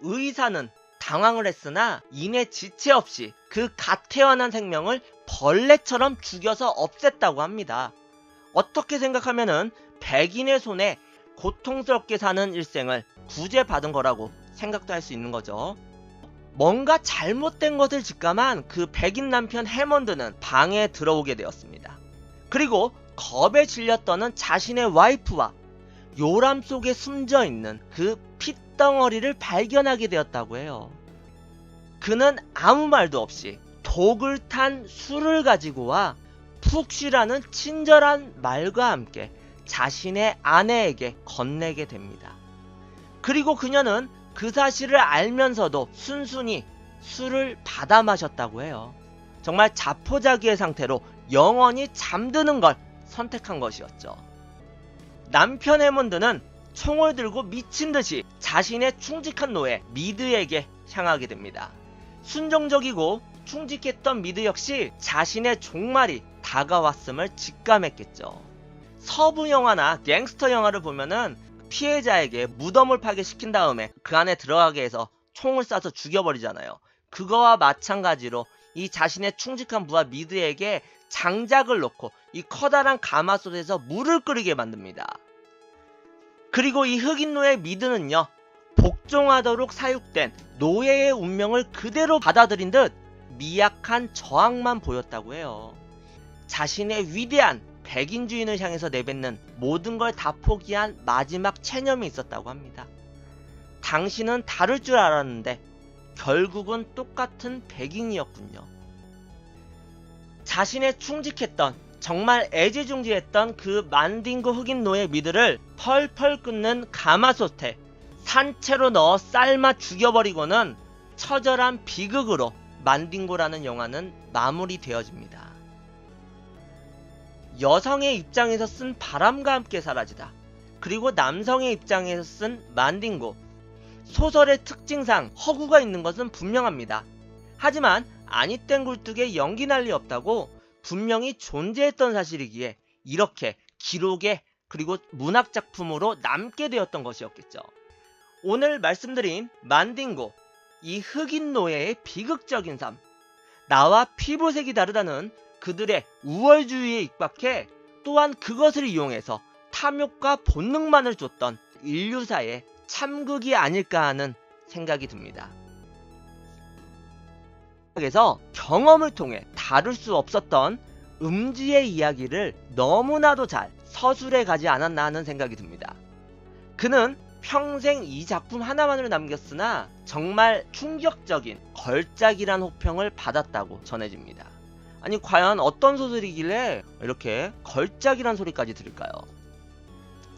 의사는 당황을 했으나 이내 지체 없이 그 갓 태어난 생명을 벌레처럼 죽여서 없앴다고 합니다. 어떻게 생각하면은 백인의 손에 고통스럽게 사는 일생을 구제받은 거라고 생각도 할 수 있는 거죠. 뭔가 잘못된 것을 직감한 그 백인 남편 해먼드는 방에 들어오게 되었습니다. 그리고 겁에 질려 떠는 자신의 와이프와 요람 속에 숨져 있는 그 핏덩어리를 발견하게 되었다고 해요. 그는 아무 말도 없이 독을 탄 술을 가지고 와 푹 쉬라는 친절한 말과 함께 자신의 아내에게 건네게 됩니다. 그리고 그녀는 그 사실을 알면서도 순순히 술을 받아 마셨다고 해요. 정말 자포자기의 상태로 영원히 잠드는 걸 선택한 것이었죠. 남편 해먼드는 총을 들고 미친 듯이 자신의 충직한 노예 미드에게 향하게 됩니다. 순종적이고 충직했던 미드 역시 자신의 종말이 다가왔음을 직감했겠죠. 서부 영화나 갱스터 영화를 보면은 피해자에게 무덤을 파괴시킨 다음에 그 안에 들어가게 해서 총을 쏴서 죽여버리잖아요. 그거와 마찬가지로 이 자신의 충직한 부하 미드에게 장작을 놓고 이 커다란 가마솥에서 물을 끓이게 만듭니다. 그리고 이 흑인 노예 미드는요, 복종하도록 사육된 노예의 운명을 그대로 받아들인 듯 미약한 저항만 보였다고 해요. 자신의 위대한 백인주의를 향해서 내뱉는 모든 걸 다 포기한 마지막 체념이 있었다고 합니다. 당신은 다를 줄 알았는데 결국은 똑같은 백인이었군요. 자신의 충직했던, 정말 애지중지했던 그 만딩고 흑인 노예 미드를 펄펄 끓는 가마솥에 산채로 넣어 삶아 죽여버리고는 처절한 비극으로 만딩고라는 영화는 마무리되어집니다. 여성의 입장에서 쓴 바람과 함께 사라지다, 그리고 남성의 입장에서 쓴 만딩고, 소설의 특징상 허구가 있는 것은 분명합니다. 하지만 아니땐 굴뚝에 연기 날 리 없다고 분명히 존재했던 사실이기에 이렇게 기록에 그리고 문학작품으로 남게 되었던 것이었겠죠. 오늘 말씀드린 만딩고, 이 흑인 노예의 비극적인 삶, 나와 피부색이 다르다는 그들의 우월주의에 입각해 또한 그것을 이용해서 탐욕과 본능만을 쫓던 인류사의 참극이 아닐까 하는 생각이 듭니다. 그래서 경험을 통해 다룰 수 없었던 음지의 이야기를 너무나도 잘 서술해 가지 않았나 하는 생각이 듭니다. 그는 평생 이 작품 하나만을 남겼으나 정말 충격적인 걸작이란 호평을 받았다고 전해집니다. 아니, 과연 어떤 소설이길래 이렇게 걸작이란 소리까지 들을까요?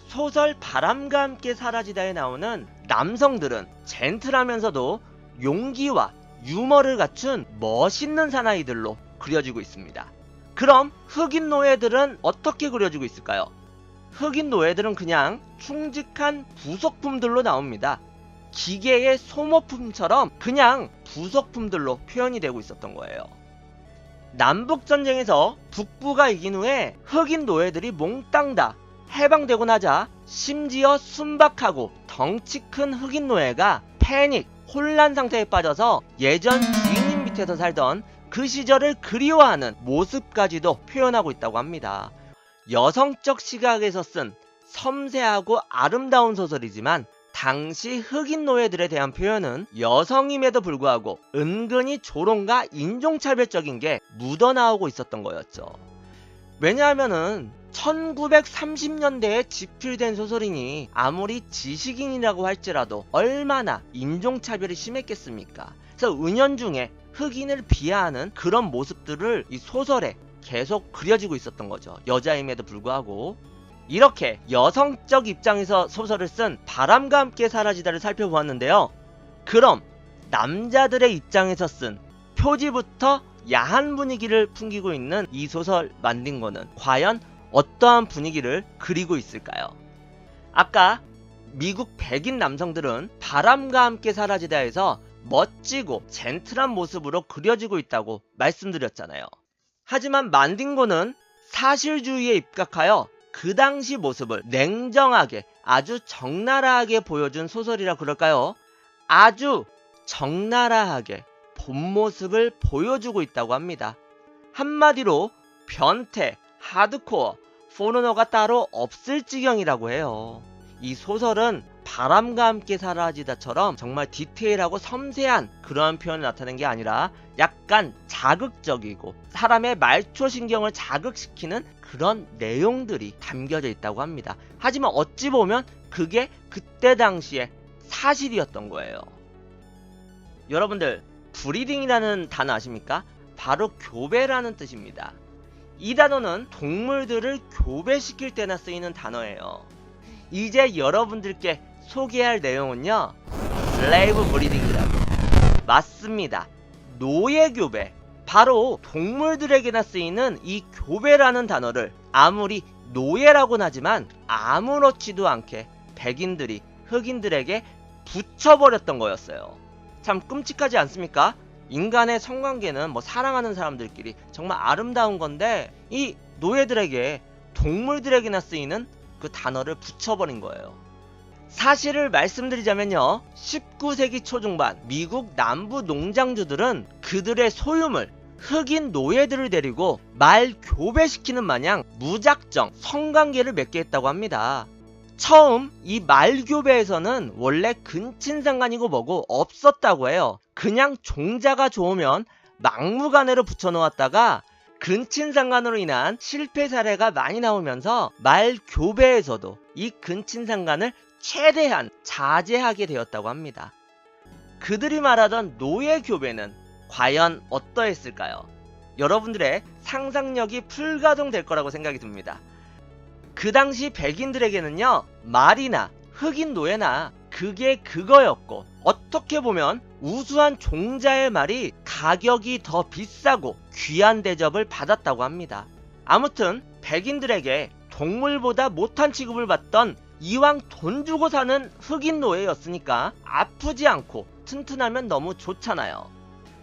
소설 바람과 함께 사라지다에 나오는 남성들은 젠틀하면서도 용기와 유머를 갖춘 멋있는 사나이들로 그려지고 있습니다. 그럼 흑인 노예들은 어떻게 그려지고 있을까요? 흑인 노예들은 그냥 충직한 부속품들로 나옵니다. 기계의 소모품처럼 그냥 부속품들로 표현이 되고 있었던 거예요. 남북전쟁에서 북부가 이긴 후에 흑인 노예들이 몽땅 다 해방되고 나자 심지어 순박하고 덩치 큰 흑인 노예가 패닉, 혼란 상태에 빠져서 예전 주인님 밑에서 살던 그 시절을 그리워하는 모습까지도 표현하고 있다고 합니다. 여성적 시각에서 쓴 섬세하고 아름다운 소설이지만 당시 흑인 노예들에 대한 표현은 여성임에도 불구하고 은근히 조롱과 인종차별적인 게 묻어나오고 있었던 거였죠. 왜냐하면은 1930년대에 집필된 소설이니 아무리 지식인이라고 할지라도 얼마나 인종차별이 심했겠습니까? 그래서 은연중에 흑인을 비하하는 그런 모습들을 이 소설에 계속 그려지고 있었던 거죠. 여자임에도 불구하고. 이렇게 여성적 입장에서 소설을 쓴 바람과 함께 사라지다를 살펴보았는데요. 그럼 남자들의 입장에서 쓴 표지부터 야한 분위기를 풍기고 있는 이 소설 만딩고는 과연 어떠한 분위기를 그리고 있을까요? 아까 미국 백인 남성들은 바람과 함께 사라지다에서 멋지고 젠틀한 모습으로 그려지고 있다고 말씀드렸잖아요. 하지만 만딩고는 사실주의에 입각하여 그 당시 모습을 냉정하게 아주 적나라하게 보여준 소설이라 그럴까요? 아주 적나라하게 본 모습을 보여주고 있다고 합니다. 한마디로 변태, 하드코어, 포르노가 따로 없을 지경이라고 해요. 이 소설은 바람과 함께 사라지다처럼 정말 디테일하고 섬세한 그러한 표현을 나타낸 게 아니라 약간 자극적이고 사람의 말초신경을 자극시키는 그런 내용들이 담겨져 있다고 합니다. 하지만 어찌 보면 그게 그때 당시에 사실이었던 거예요. 여러분들, 브리딩이라는 단어 아십니까? 바로 교배라는 뜻입니다. 이 단어는 동물들을 교배시킬 때나 쓰이는 단어예요. 이제 여러분들께 소개할 내용은요, 슬레이브 브리딩이라고. 맞습니다. 노예교배. 바로 동물들에게나 쓰이는 이 교배라는 단어를 아무리 노예라고는 하지만 아무렇지도 않게 백인들이 흑인들에게 붙여버렸던 거였어요. 참 끔찍하지 않습니까? 인간의 성관계는 뭐 사랑하는 사람들끼리 정말 아름다운 건데 이 노예들에게, 동물들에게나 쓰이는 그 단어를 붙여버린 거예요. 사실을 말씀드리자면요, 19세기 초중반 미국 남부 농장주들은 그들의 소유물 흑인 노예들을 데리고 말 교배시키는 마냥 무작정 성관계를 맺게 했다고 합니다. 처음 이 말교배에서는 원래 근친상간이고 뭐고 없었다고 해요. 그냥 종자가 좋으면 막무가내로 붙여놓았다가 근친상간으로 인한 실패 사례가 많이 나오면서 말교배에서도 이 근친상간을 최대한 자제하게 되었다고 합니다. 그들이 말하던 노예교배는 과연 어떠했을까요? 여러분들의 상상력이 불가동될 거라고 생각이 듭니다. 그 당시 백인들에게는요, 말이나 흑인 노예나 그게 그거였고, 어떻게 보면 우수한 종자의 말이 가격이 더 비싸고 귀한 대접을 받았다고 합니다. 아무튼 백인들에게 동물보다 못한 취급을 받던 이왕 돈 주고 사는 흑인 노예였으니까 아프지 않고 튼튼하면 너무 좋잖아요.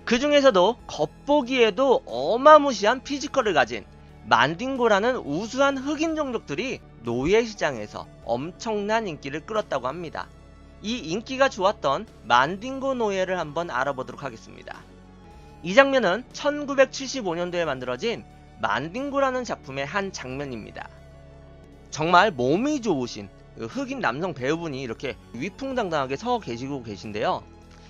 그 중에서도 겉보기에도 어마무시한 피지컬을 가진 만딩고라는 우수한 흑인 종족들이 노예시장에서 엄청난 인기를 끌었다고 합니다. 이 인기가 좋았던 만딩고 노예를 한번 알아보도록 하겠습니다. 이 장면은 1975년도에 만들어진 만딩고라는 작품의 한 장면입니다. 정말 몸이 좋으신 흑인 남성 배우분이 이렇게 위풍당당하게 서 계시고 계신데요.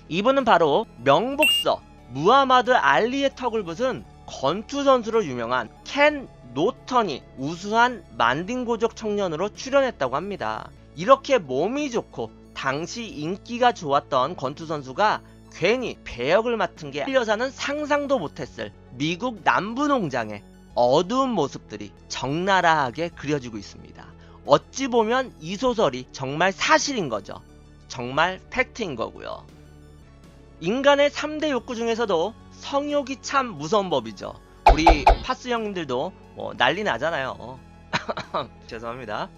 이분은 바로 명복서 무하마드 알리의 턱을 부순 권투 선수로 유명한 켄 노턴이 우수한 만딩고족 청년으로 출연했다고 합니다. 이렇게 몸이 좋고 당시 인기가 좋았던 권투 선수가 괜히 배역을 맡은 게 려사는 상상도 못했을 미국 남부 농장의 어두운 모습들이 적나라하게 그려지고 있습니다. 어찌 보면 이 소설이 정말 사실인 거죠. 정말 팩트인 거고요. 인간의 3대 욕구 중에서도 성욕이 참 무서운 법이죠. 우리 파스 형님들도 뭐 난리 나잖아요. 죄송합니다.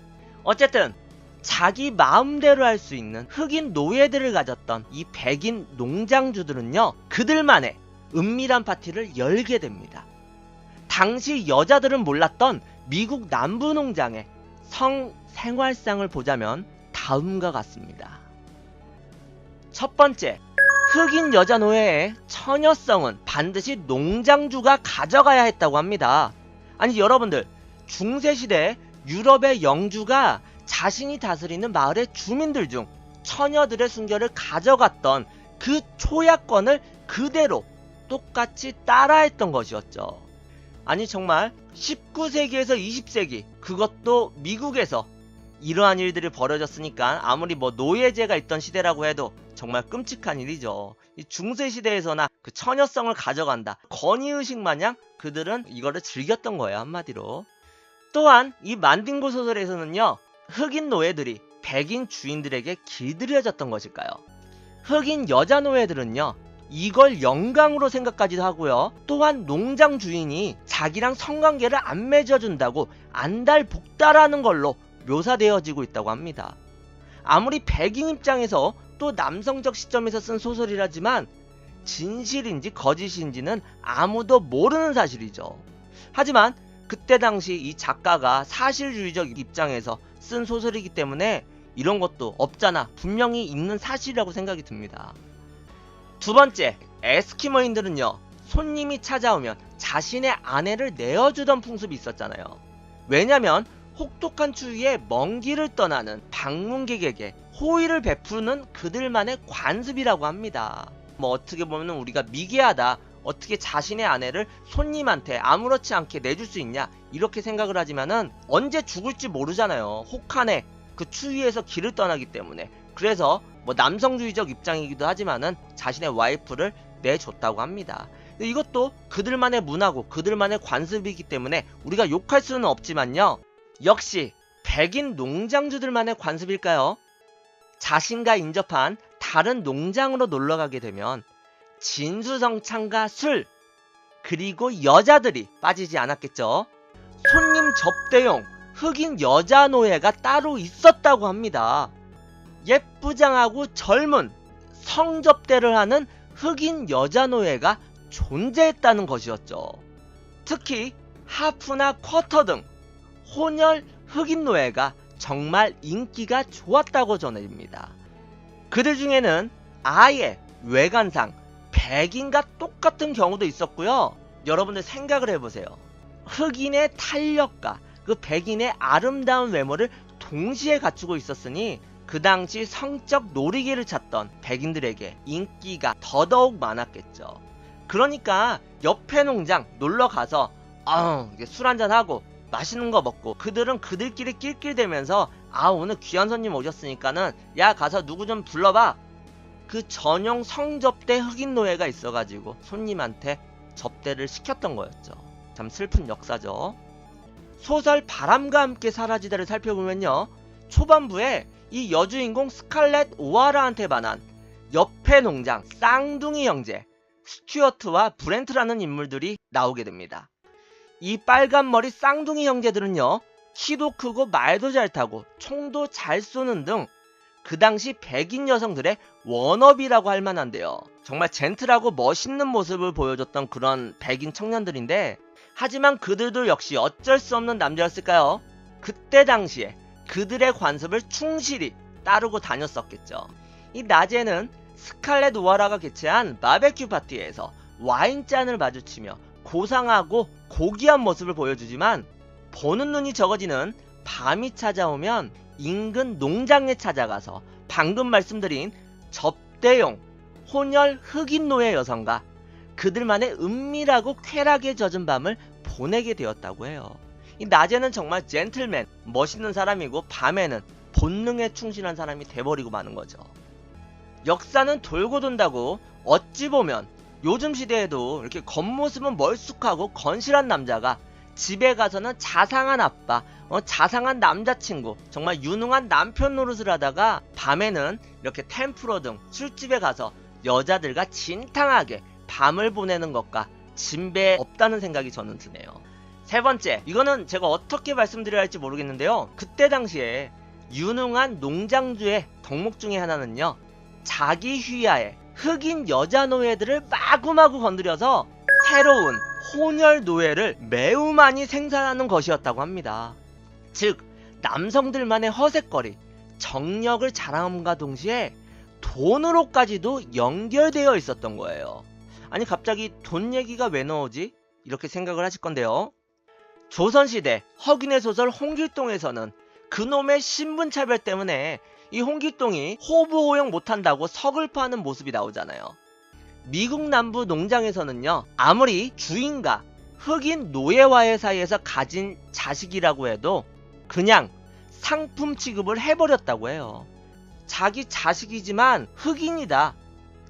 어쨌든 자기 마음대로 할 수 있는 흑인 노예들을 가졌던 이 백인 농장주들은요, 그들만의 은밀한 파티를 열게 됩니다. 당시 여자들은 몰랐던 미국 남부 농장의 성 생활상을 보자면 다음과 같습니다. 첫 번째, 흑인 여자 노예의 처녀성은 반드시 농장주가 가져가야 했다고 합니다. 아니 여러분들, 중세시대 유럽의 영주가 자신이 다스리는 마을의 주민들 중 처녀들의 순결을 가져갔던 그 초약권을 그대로 똑같이 따라했던 것이었죠. 아니 정말 19세기에서 20세기, 그것도 미국에서 이러한 일들이 벌어졌으니까 아무리 뭐 노예제가 있던 시대라고 해도 정말 끔찍한 일이죠. 이 중세시대에서나 그 처녀성을 가져간다, 권위의식 마냥 그들은 이거를 즐겼던 거예요, 한마디로. 또한 이 만딩고 소설에서는요, 흑인 노예들이 백인 주인들에게 길들여졌던 것일까요? 흑인 여자 노예들은요, 이걸 영광으로 생각하기도 하고요. 또한 농장 주인이 자기랑 성관계를 안 맺어준다고 안달복달하는 걸로 묘사되어지고 있다고 합니다. 아무리 백인 입장에서 또 남성적 시점에서 쓴 소설이라지만 진실인지 거짓인지는 아무도 모르는 사실이죠. 하지만 그때 당시 이 작가가 사실주의적 입장에서 쓴 소설이기 때문에 이런 것도 없잖아, 분명히 있는 사실이라고 생각이 듭니다. 두 번째, 에스키모인들은요, 손님이 찾아오면 자신의 아내를 내어주던 풍습이 있었잖아요. 왜냐면 혹독한 추위에 먼 길을 떠나는 방문객에게 호의를 베푸는 그들만의 관습이라고 합니다. 뭐 어떻게 보면 우리가 미개하다, 어떻게 자신의 아내를 손님한테 아무렇지 않게 내줄 수 있냐 이렇게 생각을 하지만은 언제 죽을지 모르잖아요. 혹한에 그 추위에서 길을 떠나기 때문에. 그래서 뭐 남성주의적 입장이기도 하지만은 자신의 와이프를 내줬다고 합니다. 이것도 그들만의 문화고 그들만의 관습이기 때문에 우리가 욕할 수는 없지만요. 역시 백인 농장주들만의 관습일까요? 자신과 인접한 다른 농장으로 놀러가게 되면 진수성찬과 술, 그리고 여자들이 빠지지 않았겠죠. 손님 접대용 흑인 여자 노예가 따로 있었다고 합니다. 예쁘장하고 젊은 성접대를 하는 흑인 여자 노예가 존재했다는 것이었죠. 특히 하프나 쿼터 등 혼혈 흑인 노예가 정말 인기가 좋았다고 전해집니다. 그들 중에는 아예 외관상 백인과 똑같은 경우도 있었고요. 여러분들 생각을 해보세요. 흑인의 탄력과 그 백인의 아름다운 외모를 동시에 갖추고 있었으니 그 당시 성적 놀이개를 찾던 백인들에게 인기가 더더욱 많았겠죠. 그러니까 옆에 농장 놀러가서 술 한잔하고 맛있는 거 먹고 그들은 그들끼리 낄낄대면서 오늘 귀한 손님 오셨으니까는 야 가서 누구 좀 불러봐. 그 전용 성접대 흑인 노예가 있어가지고 손님한테 접대를 시켰던 거였죠. 참 슬픈 역사죠. 소설 바람과 함께 사라지다를 살펴보면요. 초반부에 이 여주인공 스칼렛 오하라한테 반한 옆에 농장 쌍둥이 형제 스튜어트와 브렌트라는 인물들이 나오게 됩니다. 이 빨간머리 쌍둥이 형제들은요. 키도 크고 말도 잘 타고 총도 잘 쏘는 등 그 당시 백인 여성들의 워너비라고 할 만한데요. 정말 젠틀하고 멋있는 모습을 보여줬던 그런 백인 청년들인데 하지만 그들도 역시 어쩔 수 없는 남자였을까요? 그때 당시에 그들의 관습을 충실히 따르고 다녔었겠죠. 이 낮에는 스칼렛 오하라가 개최한 바베큐 파티에서 와인잔을 마주치며 고상하고 고귀한 모습을 보여주지만 보는 눈이 적어지는 밤이 찾아오면 인근 농장에 찾아가서 방금 말씀드린 접대용 혼혈 흑인 노예 여성과 그들만의 은밀하고 쾌락에 젖은 밤을 보내게 되었다고 해요. 이 낮에는 정말 젠틀맨, 멋있는 사람이고 밤에는 본능에 충실한 사람이 돼버리고 마는 거죠. 역사는 돌고 돈다고 어찌 보면 요즘 시대에도 이렇게 겉모습은 멀쑥하고 건실한 남자가 집에 가서는 자상한 아빠, 자상한 남자친구, 정말 유능한 남편 노릇을 하다가 밤에는 이렇게 템플러 등 술집에 가서 여자들과 진탕하게 밤을 보내는 것과 진배 없다는 생각이 저는 드네요. 세 번째, 이거는 제가 어떻게 말씀드려야 할지 모르겠는데요. 그때 당시에 유능한 농장주의 덕목 중에 하나는요. 자기 휘하에 흑인 여자 노예들을 마구마구 건드려서 새로운 혼혈 노예를 매우 많이 생산하는 것이었다고 합니다. 즉 남성들만의 허세거리, 정력을 자랑함과 동시에 돈으로까지도 연결되어 있었던 거예요. 아니 갑자기 돈 얘기가 왜 나오지? 이렇게 생각을 하실 건데요. 조선시대 허균의 소설 홍길동에서는 그놈의 신분차별 때문에 이 홍길동이 호부호영 못한다고 서글퍼하는 모습이 나오잖아요. 미국 남부 농장에서는요. 아무리 주인과 흑인 노예와의 사이에서 가진 자식이라고 해도 그냥 상품 취급을 해버렸다고 해요. 자기 자식이지만 흑인이다.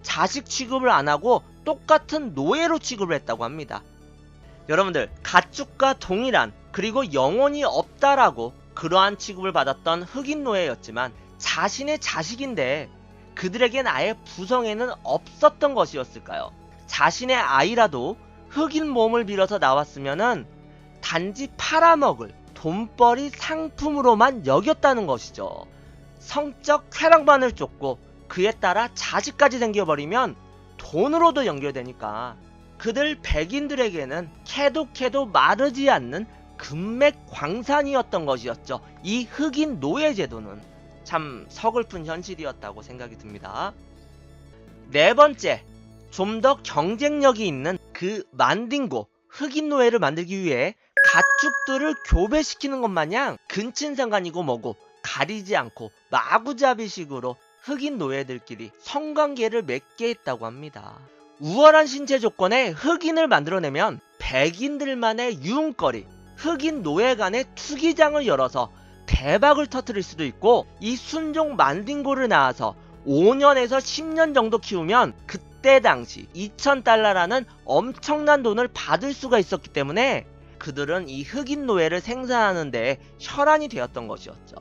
자식 취급을 안하고 똑같은 노예로 취급을 했다고 합니다. 여러분들 가축과 동일한 그리고 영혼이 없다라고 그러한 취급을 받았던 흑인 노예였지만 자신의 자식인데 그들에겐 아예 부성에는 없었던 것이었을까요? 자신의 아이라도 흑인 몸을 빌어서 나왔으면은 단지 팔아먹을 돈벌이 상품으로만 여겼다는 것이죠. 성적 쾌락만을 쫓고 그에 따라 자식까지 생겨버리면 돈으로도 연결되니까 그들 백인들에게는 캐도 마르지 않는 금맥 광산이었던 것이었죠. 이 흑인 노예 제도는 참 서글픈 현실이었다고 생각이 듭니다. 네 번째, 좀 더 경쟁력이 있는 그 만딩고 흑인 노예를 만들기 위해 가축들을 교배시키는 것 마냥 근친상간이고 뭐고 가리지 않고 마구잡이식으로 흑인 노예들끼리 성관계를 맺게 했다고 합니다. 우월한 신체 조건에 흑인을 만들어내면 백인들만의 유흥거리, 흑인 노예 간의 투기장을 열어서 대박을 터뜨릴 수도 있고, 이 순종 만딩고를 낳아서 5년에서 10년 정도 키우면 그때 당시 2,000달러라는 엄청난 돈을 받을 수가 있었기 때문에 그들은 이 흑인 노예를 생산하는 데 혈안이 되었던 것이었죠.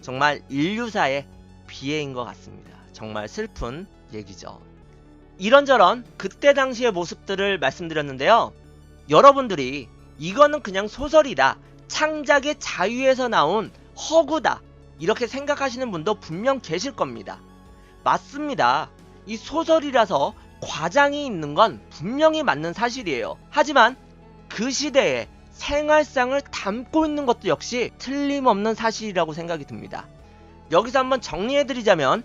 정말 인류사의 비애인 것 같습니다. 정말 슬픈 얘기죠. 이런저런 그때 당시의 모습들을 말씀드렸는데요. 여러분들이 이거는 그냥 소설이다, 창작의 자유에서 나온 허구다, 이렇게 생각하시는 분도 분명 계실 겁니다. 맞습니다. 이 소설이라서 과장이 있는 건 분명히 맞는 사실이에요. 하지만 그 시대에 생활상을 담고 있는 것도 역시 틀림없는 사실이라고 생각이 듭니다. 여기서 한번 정리해드리자면,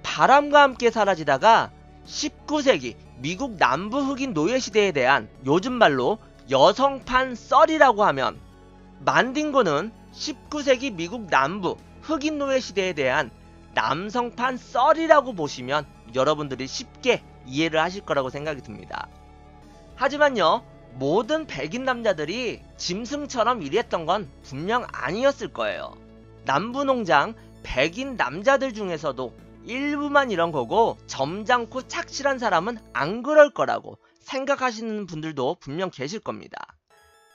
바람과 함께 사라지다가 19세기 미국 남부 흑인 노예시대에 대한 요즘 말로 여성판 썰이라고 하면, 만딩고는 19세기 미국 남부 흑인 노예시대에 대한 남성판 썰이라고 보시면 여러분들이 쉽게 이해를 하실 거라고 생각이 듭니다. 하지만요, 모든 백인 남자들이 짐승처럼 일했던 건 분명 아니었을 거예요. 남부농장 백인 남자들 중에서도 일부만 이런 거고, 점잖고 착실한 사람은 안 그럴 거라고 생각하시는 분들도 분명 계실 겁니다.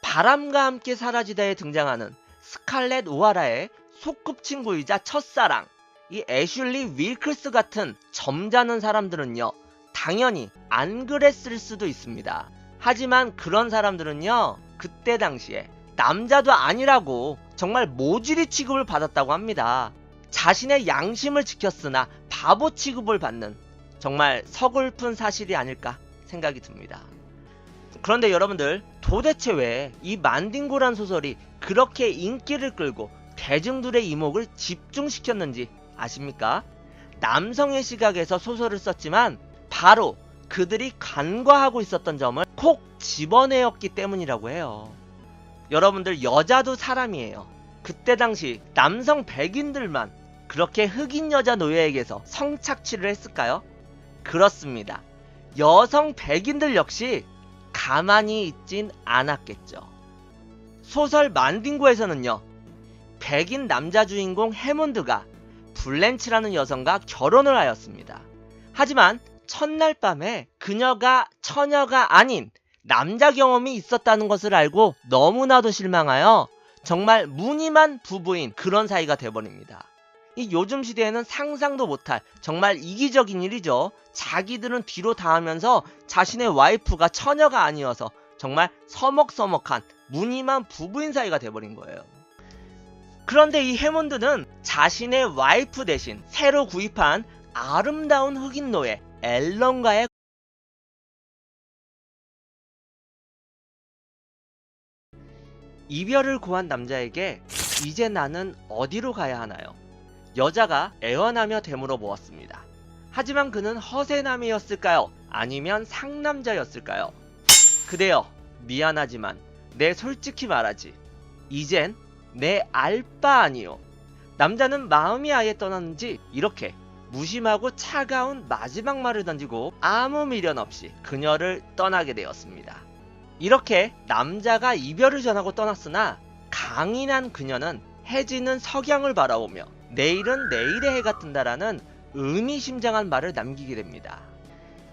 바람과 함께 사라지다에 등장하는 스칼렛 오하라의 소꿉친구이자 첫사랑, 이 애슐리 윌크스 같은 점잖은 사람들은요, 당연히 안 그랬을 수도 있습니다. 하지만 그런 사람들은요, 그때 당시에 남자도 아니라고 정말 모질이 취급을 받았다고 합니다. 자신의 양심을 지켰으나 바보 취급을 받는 정말 서글픈 사실이 아닐까 생각이 듭니다. 그런데 여러분들, 도대체 왜 이 만딩고란 소설이 그렇게 인기를 끌고 대중들의 이목을 집중시켰는지 아십니까? 남성의 시각에서 소설을 썼지만 바로 그들이 간과하고 있었던 점을 콕 집어내었기 때문이라고 해요. 여러분들, 여자도 사람이에요. 그때 당시 남성 백인들만 그렇게 흑인 여자 노예에게서 성착취를 했을까요? 그렇습니다. 여성 백인들 역시 가만히 있진 않았겠죠. 소설 만딩고에서는요, 백인 남자 주인공 해몬드가 블렌치라는 여성과 결혼을 하였습니다. 하지만 첫날 밤에 그녀가 처녀가 아닌 남자 경험이 있었다는 것을 알고 너무나도 실망하여 정말 무늬만 부부인 그런 사이가 돼버립니다. 이 요즘 시대에는 상상도 못할 정말 이기적인 일이죠. 자기들은 뒤로 다하면서 자신의 와이프가 처녀가 아니어서 정말 서먹서먹한 무늬만 부부인 사이가 돼버린 거예요. 그런데 이 해몬드는 자신의 와이프 대신 새로 구입한 아름다운 흑인 노예 앨런과의 이별을 고한 남자에게 이제 나는 어디로 가야 하나요? 여자가 애원하며 되물어 보았습니다. 하지만 그는 허세남이었을까요? 아니면 상남자였을까요? 그대여, 미안하지만 내 솔직히 말하지. 이젠 내 알 바 아니요. 남자는 마음이 아예 떠났는지 이렇게 무심하고 차가운 마지막 말을 던지고 아무 미련 없이 그녀를 떠나게 되었습니다. 이렇게 남자가 이별을 전하고 떠났으나 강인한 그녀는 해지는 석양을 바라보며 내일은 내일의 해가 뜬다라는 의미심장한 말을 남기게 됩니다.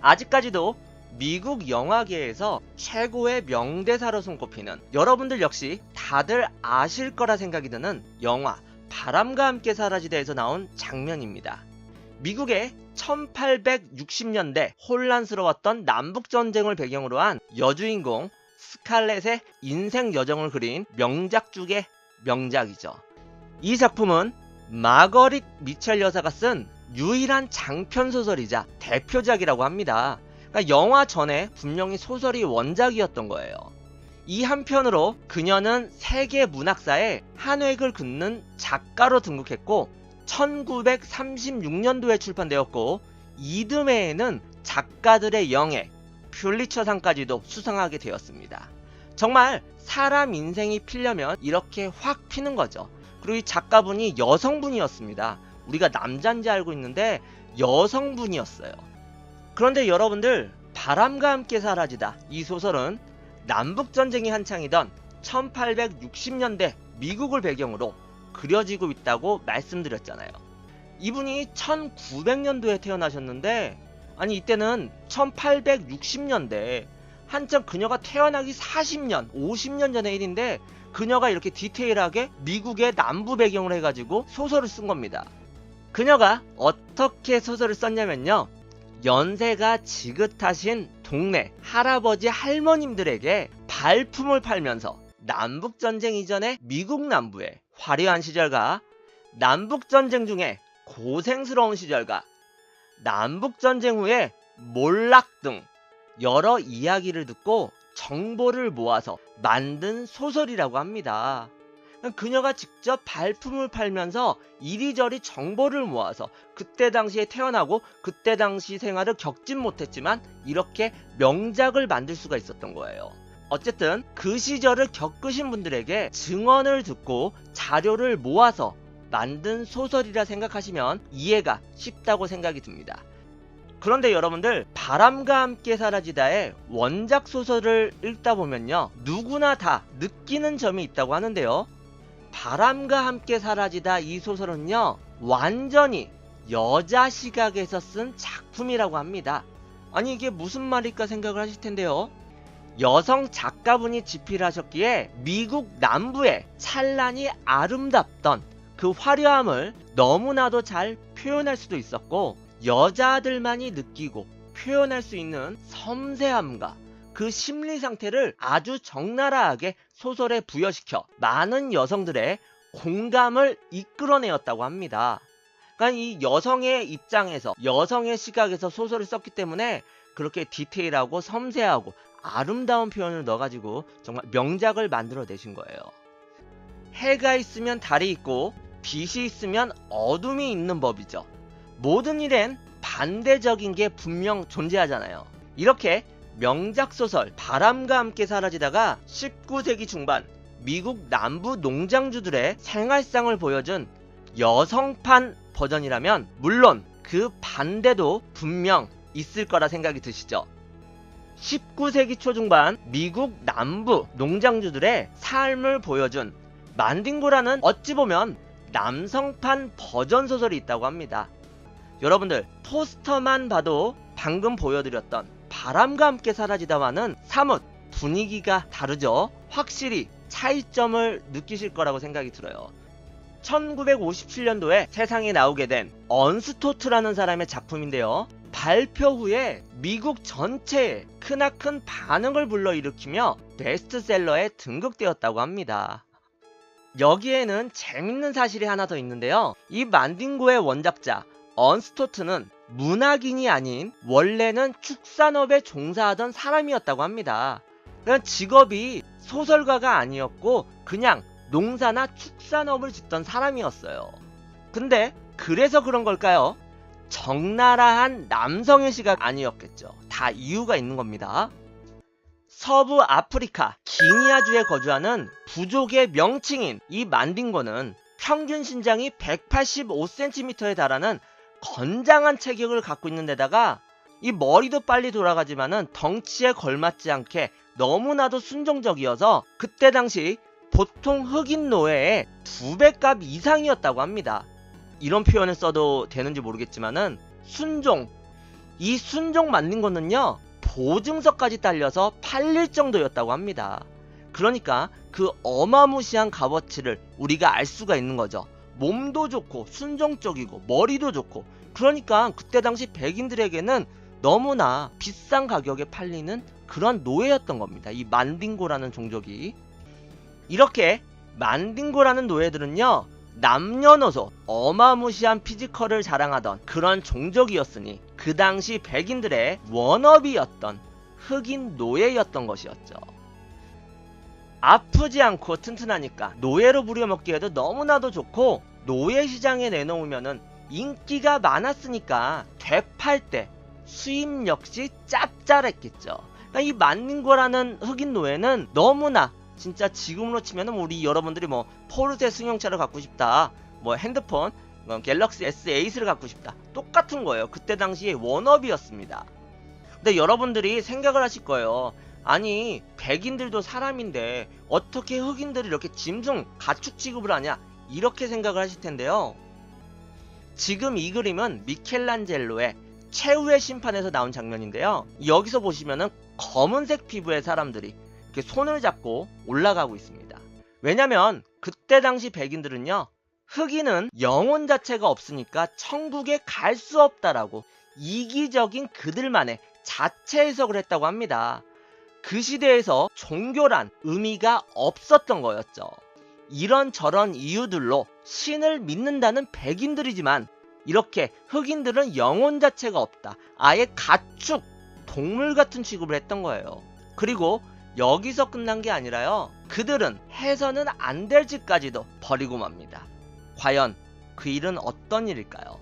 아직까지도 미국 영화계에서 최고의 명대사로 손꼽히는, 여러분들 역시 다들 아실 거라 생각이 드는 영화 바람과 함께 사라지다에서 나온 장면입니다. 미국의 1860년대 혼란스러웠던 남북전쟁을 배경으로 한 여주인공 스칼렛의 인생 여정을 그린 명작 중의 명작이죠. 이 작품은 마거릿 미첼 여사가 쓴 유일한 장편소설이자 대표작이라고 합니다. 그러니까 영화 전에 분명히 소설이 원작이었던 거예요. 이 한편으로 그녀는 세계 문학사에 한 획을 긋는 작가로 등극했고 1936년도에 출판되었고 이듬해에는 작가들의 영예 퓰리처상까지도 수상하게 되었습니다. 정말 사람 인생이 피려면 이렇게 확 피는 거죠. 그리고 이 작가분이 여성분이었습니다. 우리가 남자인지 알고 있는데 여성분이었어요. 그런데 여러분들, 바람과 함께 사라지다 이 소설은 남북전쟁이 한창이던 1860년대 미국을 배경으로 그려지고 있다고 말씀드렸잖아요. 이분이 1900년도에 태어나셨는데, 아니 이때는 1860년대, 한참 그녀가 태어나기 40년, 50년 전의 일인데 그녀가 이렇게 디테일하게 미국의 남부 배경으로 해가지고 소설을 쓴 겁니다. 그녀가 어떻게 소설을 썼냐면요, 연세가 지긋하신 동네 할아버지 할머님들에게 발품을 팔면서 남북전쟁 이전의 미국 남부의 화려한 시절과 남북전쟁 중에 고생스러운 시절과 남북전쟁 후의 몰락 등 여러 이야기를 듣고 정보를 모아서 만든 소설이라고 합니다. 그녀가 직접 발품을 팔면서 이리저리 정보를 모아서 그때 당시에 태어나고 그때 당시 생활을 겪진 못했지만 이렇게 명작을 만들 수가 있었던 거예요. 어쨌든 그 시절을 겪으신 분들에게 증언을 듣고 자료를 모아서 만든 소설이라 생각하시면 이해가 쉽다고 생각이 듭니다. 그런데 여러분들, 바람과 함께 사라지다의 원작 소설을 읽다 보면요, 누구나 다 느끼는 점이 있다고 하는데요. 바람과 함께 사라지다 이 소설은요, 완전히 여자 시각에서 쓴 작품이라고 합니다. 아니 이게 무슨 말일까 생각을 하실 텐데요. 여성 작가분이 집필을 하셨기에 미국 남부의 찬란히 아름답던 그 화려함을 너무나도 잘 표현할 수도 있었고, 여자들만이 느끼고 표현할 수 있는 섬세함과 그 심리 상태를 아주 적나라하게 소설에 부여시켜 많은 여성들의 공감을 이끌어내었다고 합니다. 그러니까 이 여성의 입장에서, 여성의 시각에서 소설을 썼기 때문에 그렇게 디테일하고 섬세하고 아름다운 표현을 넣어가지고 정말 명작을 만들어내신 거예요. 해가 있으면 달이 있고 빛이 있으면 어둠이 있는 법이죠. 모든 일엔 반대적인 게 분명 존재하잖아요. 이렇게 명작 소설 바람과 함께 사라지다가 19세기 중반 미국 남부 농장주들의 생활상을 보여준 여성판 버전이라면 물론 그 반대도 분명 있을 거라 생각이 드시죠. 19세기 초중반 미국 남부 농장주들의 삶을 보여준 만딩고라는 어찌 보면 남성판 버전 소설이 있다고 합니다. 여러분들, 포스터만 봐도 방금 보여드렸던 바람과 함께 사라지다와는 사뭇 분위기가 다르죠. 확실히 차이점을 느끼실 거라고 생각이 들어요. 1957년도에 세상에 나오게 된 언스토트라는 사람의 작품인데요. 발표 후에 미국 전체에 크나큰 반응을 불러일으키며 베스트셀러에 등극되었다고 합니다. 여기에는 재밌는 사실이 하나 더 있는데요. 이 만딩고의 원작자 언스토트는 문학인이 아닌 원래는 축산업에 종사하던 사람이었다고 합니다. 그냥 직업이 소설가가 아니었고 그냥 농사나 축산업을 짓던 사람이었어요. 근데 그래서 그런 걸까요? 적나라한 남성의 시각 아니었겠죠. 다 이유가 있는 겁니다. 서부 아프리카 기니아주에 거주하는 부족의 명칭인 이 만딩고는 평균 신장이 185cm에 달하는 건장한 체격을 갖고 있는 데다가 이 머리도 빨리 돌아가지만은 덩치에 걸맞지 않게 너무나도 순종적이어서 그때 당시 보통 흑인 노예의 2배값 이상이었다고 합니다. 이런 표현을 써도 되는지 모르겠지만은 순종, 이 순종 만딩고는요 보증서까지 딸려서 팔릴 정도였다고 합니다. 그러니까 그 어마무시한 값어치를 우리가 알 수가 있는 거죠. 몸도 좋고 순종적이고 머리도 좋고, 그러니까 그때 당시 백인들에게는 너무나 비싼 가격에 팔리는 그런 노예였던 겁니다. 이 만딩고라는 종족이. 이렇게 만딩고라는 노예들은요 남녀노소 어마무시한 피지컬을 자랑하던 그런 종족이었으니 그 당시 백인들의 워너비였던 흑인 노예였던 것이었죠. 아프지 않고 튼튼하니까 노예로 부려먹기에도 너무나도 좋고, 노예 시장에 내놓으면은 인기가 많았으니까 되팔 때 수입 역시 짭짤했겠죠. 이 만딩고라는 흑인 노예는 너무나 진짜 지금으로 치면은 우리 여러분들이 뭐 포르쉐 승용차를 갖고 싶다, 뭐 핸드폰 갤럭시 S8을 갖고 싶다, 똑같은 거예요. 그때 당시에 워너비였습니다. 근데 여러분들이 생각을 하실 거예요. 아니 백인들도 사람인데 어떻게 흑인들이 이렇게 짐승 가축 취급을 하냐, 이렇게 생각을 하실 텐데요. 지금 이 그림은 미켈란젤로의 최후의 심판에서 나온 장면인데요. 여기서 보시면은 검은색 피부의 사람들이 이렇게 손을 잡고 올라가고 있습니다. 왜냐면 그때 당시 백인들은요, 흑인은 영혼 자체가 없으니까 천국에 갈 수 없다라고 이기적인 그들만의 자체 해석을 했다고 합니다. 그 시대에서 종교란 의미가 없었던 거였죠. 이런저런 이유들로 신을 믿는다는 백인들이지만 이렇게 흑인들은 영혼 자체가 없다, 아예 가축, 동물 같은 취급을 했던 거예요. 그리고 여기서 끝난 게 아니라요, 그들은 해서는 안 될 짓까지도 벌이고 맙니다. 과연 그 일은 어떤 일일까요?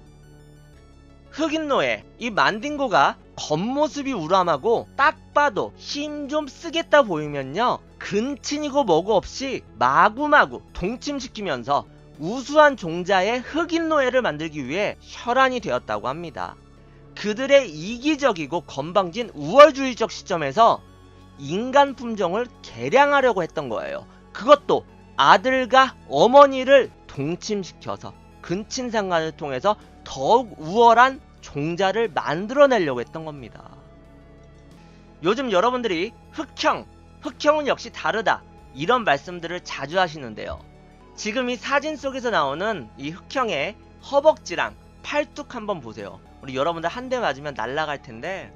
흑인 노예 이 만딩고가 겉모습이 우람하고 딱 봐도 힘 좀 쓰겠다 보이면요, 근친이고 뭐고 없이 마구마구 동침시키면서 우수한 종자의 흑인 노예를 만들기 위해 혈안이 되었다고 합니다. 그들의 이기적이고 건방진 우월주의적 시점에서 인간 품종을 개량하려고 했던 거예요. 그것도 아들과 어머니를 동침시켜서 근친상간을 통해서 더욱 우월한 종자를 만들어내려고 했던 겁니다. 요즘 여러분들이 흑형은 역시 다르다, 이런 말씀들을 자주 하시는데요. 지금 이 사진 속에서 나오는 이 흑형의 허벅지랑 팔뚝 한번 보세요. 우리 여러분들 한 대 맞으면 날아갈 텐데,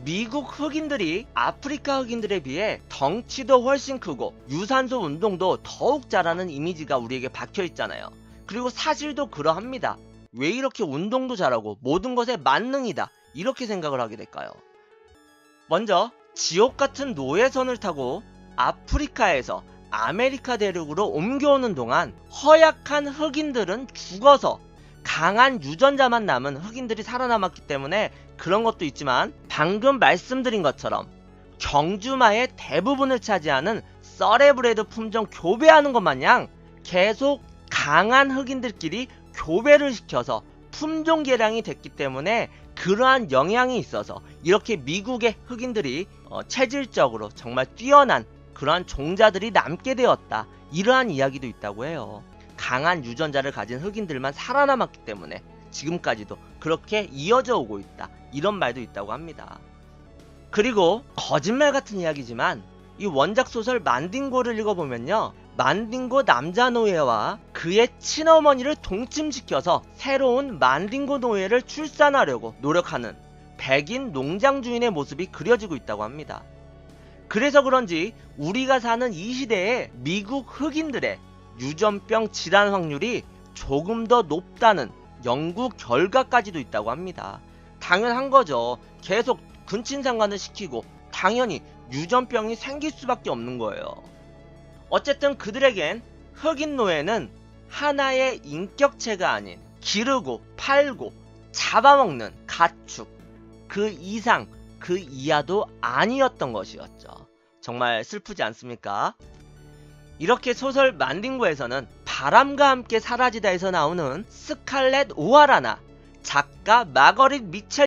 미국 흑인들이 아프리카 흑인들에 비해 덩치도 훨씬 크고 유산소 운동도 더욱 잘하는 이미지가 우리에게 박혀 있잖아요. 그리고 사실도 그러합니다. 왜 이렇게 운동도 잘하고 모든 것에 만능이다, 이렇게 생각을 하게 될까요? 먼저 지옥 같은 노예선을 타고 아프리카에서 아메리카 대륙으로 옮겨오는 동안 허약한 흑인들은 죽어서 강한 유전자만 남은 흑인들이 살아남았기 때문에 그런 것도 있지만, 방금 말씀드린 것처럼 경주마의 대부분을 차지하는 서레브레드 품종 교배하는 것 마냥 계속 강한 흑인들끼리 교배를 시켜서 품종 개량이 됐기 때문에 그러한 영향이 있어서 이렇게 미국의 흑인들이 체질적으로 정말 뛰어난 그러한 종자들이 남게 되었다, 이러한 이야기도 있다고 해요. 강한 유전자를 가진 흑인들만 살아남았기 때문에 지금까지도 그렇게 이어져 오고 있다, 이런 말도 있다고 합니다. 그리고 거짓말 같은 이야기지만 이 원작 소설 만딩고를 읽어보면요, 만딩고 남자 노예와 그의 친어머니를 동침시켜서 새로운 만딩고 노예를 출산하려고 노력하는 백인 농장 주인의 모습이 그려지고 있다고 합니다. 그래서 그런지 우리가 사는 이 시대에 미국 흑인들의 유전병 질환 확률이 조금 더 높다는 연구 결과까지도 있다고 합니다. 당연한 거죠. 계속 근친상간을 시키고 당연히 유전병이 생길 수밖에 없는 거예요. 어쨌든 그들에겐 흑인 노예는 하나의 인격체가 아닌 기르고 팔고 잡아먹는 가축, 그 이상 그 이하도 아니었던 것이었죠. 정말 슬프지 않습니까? 이렇게 소설 만딩고에서는 바람과 함께 사라지다에서 나오는 스칼렛 오하라나, 작가 마거릿 미첼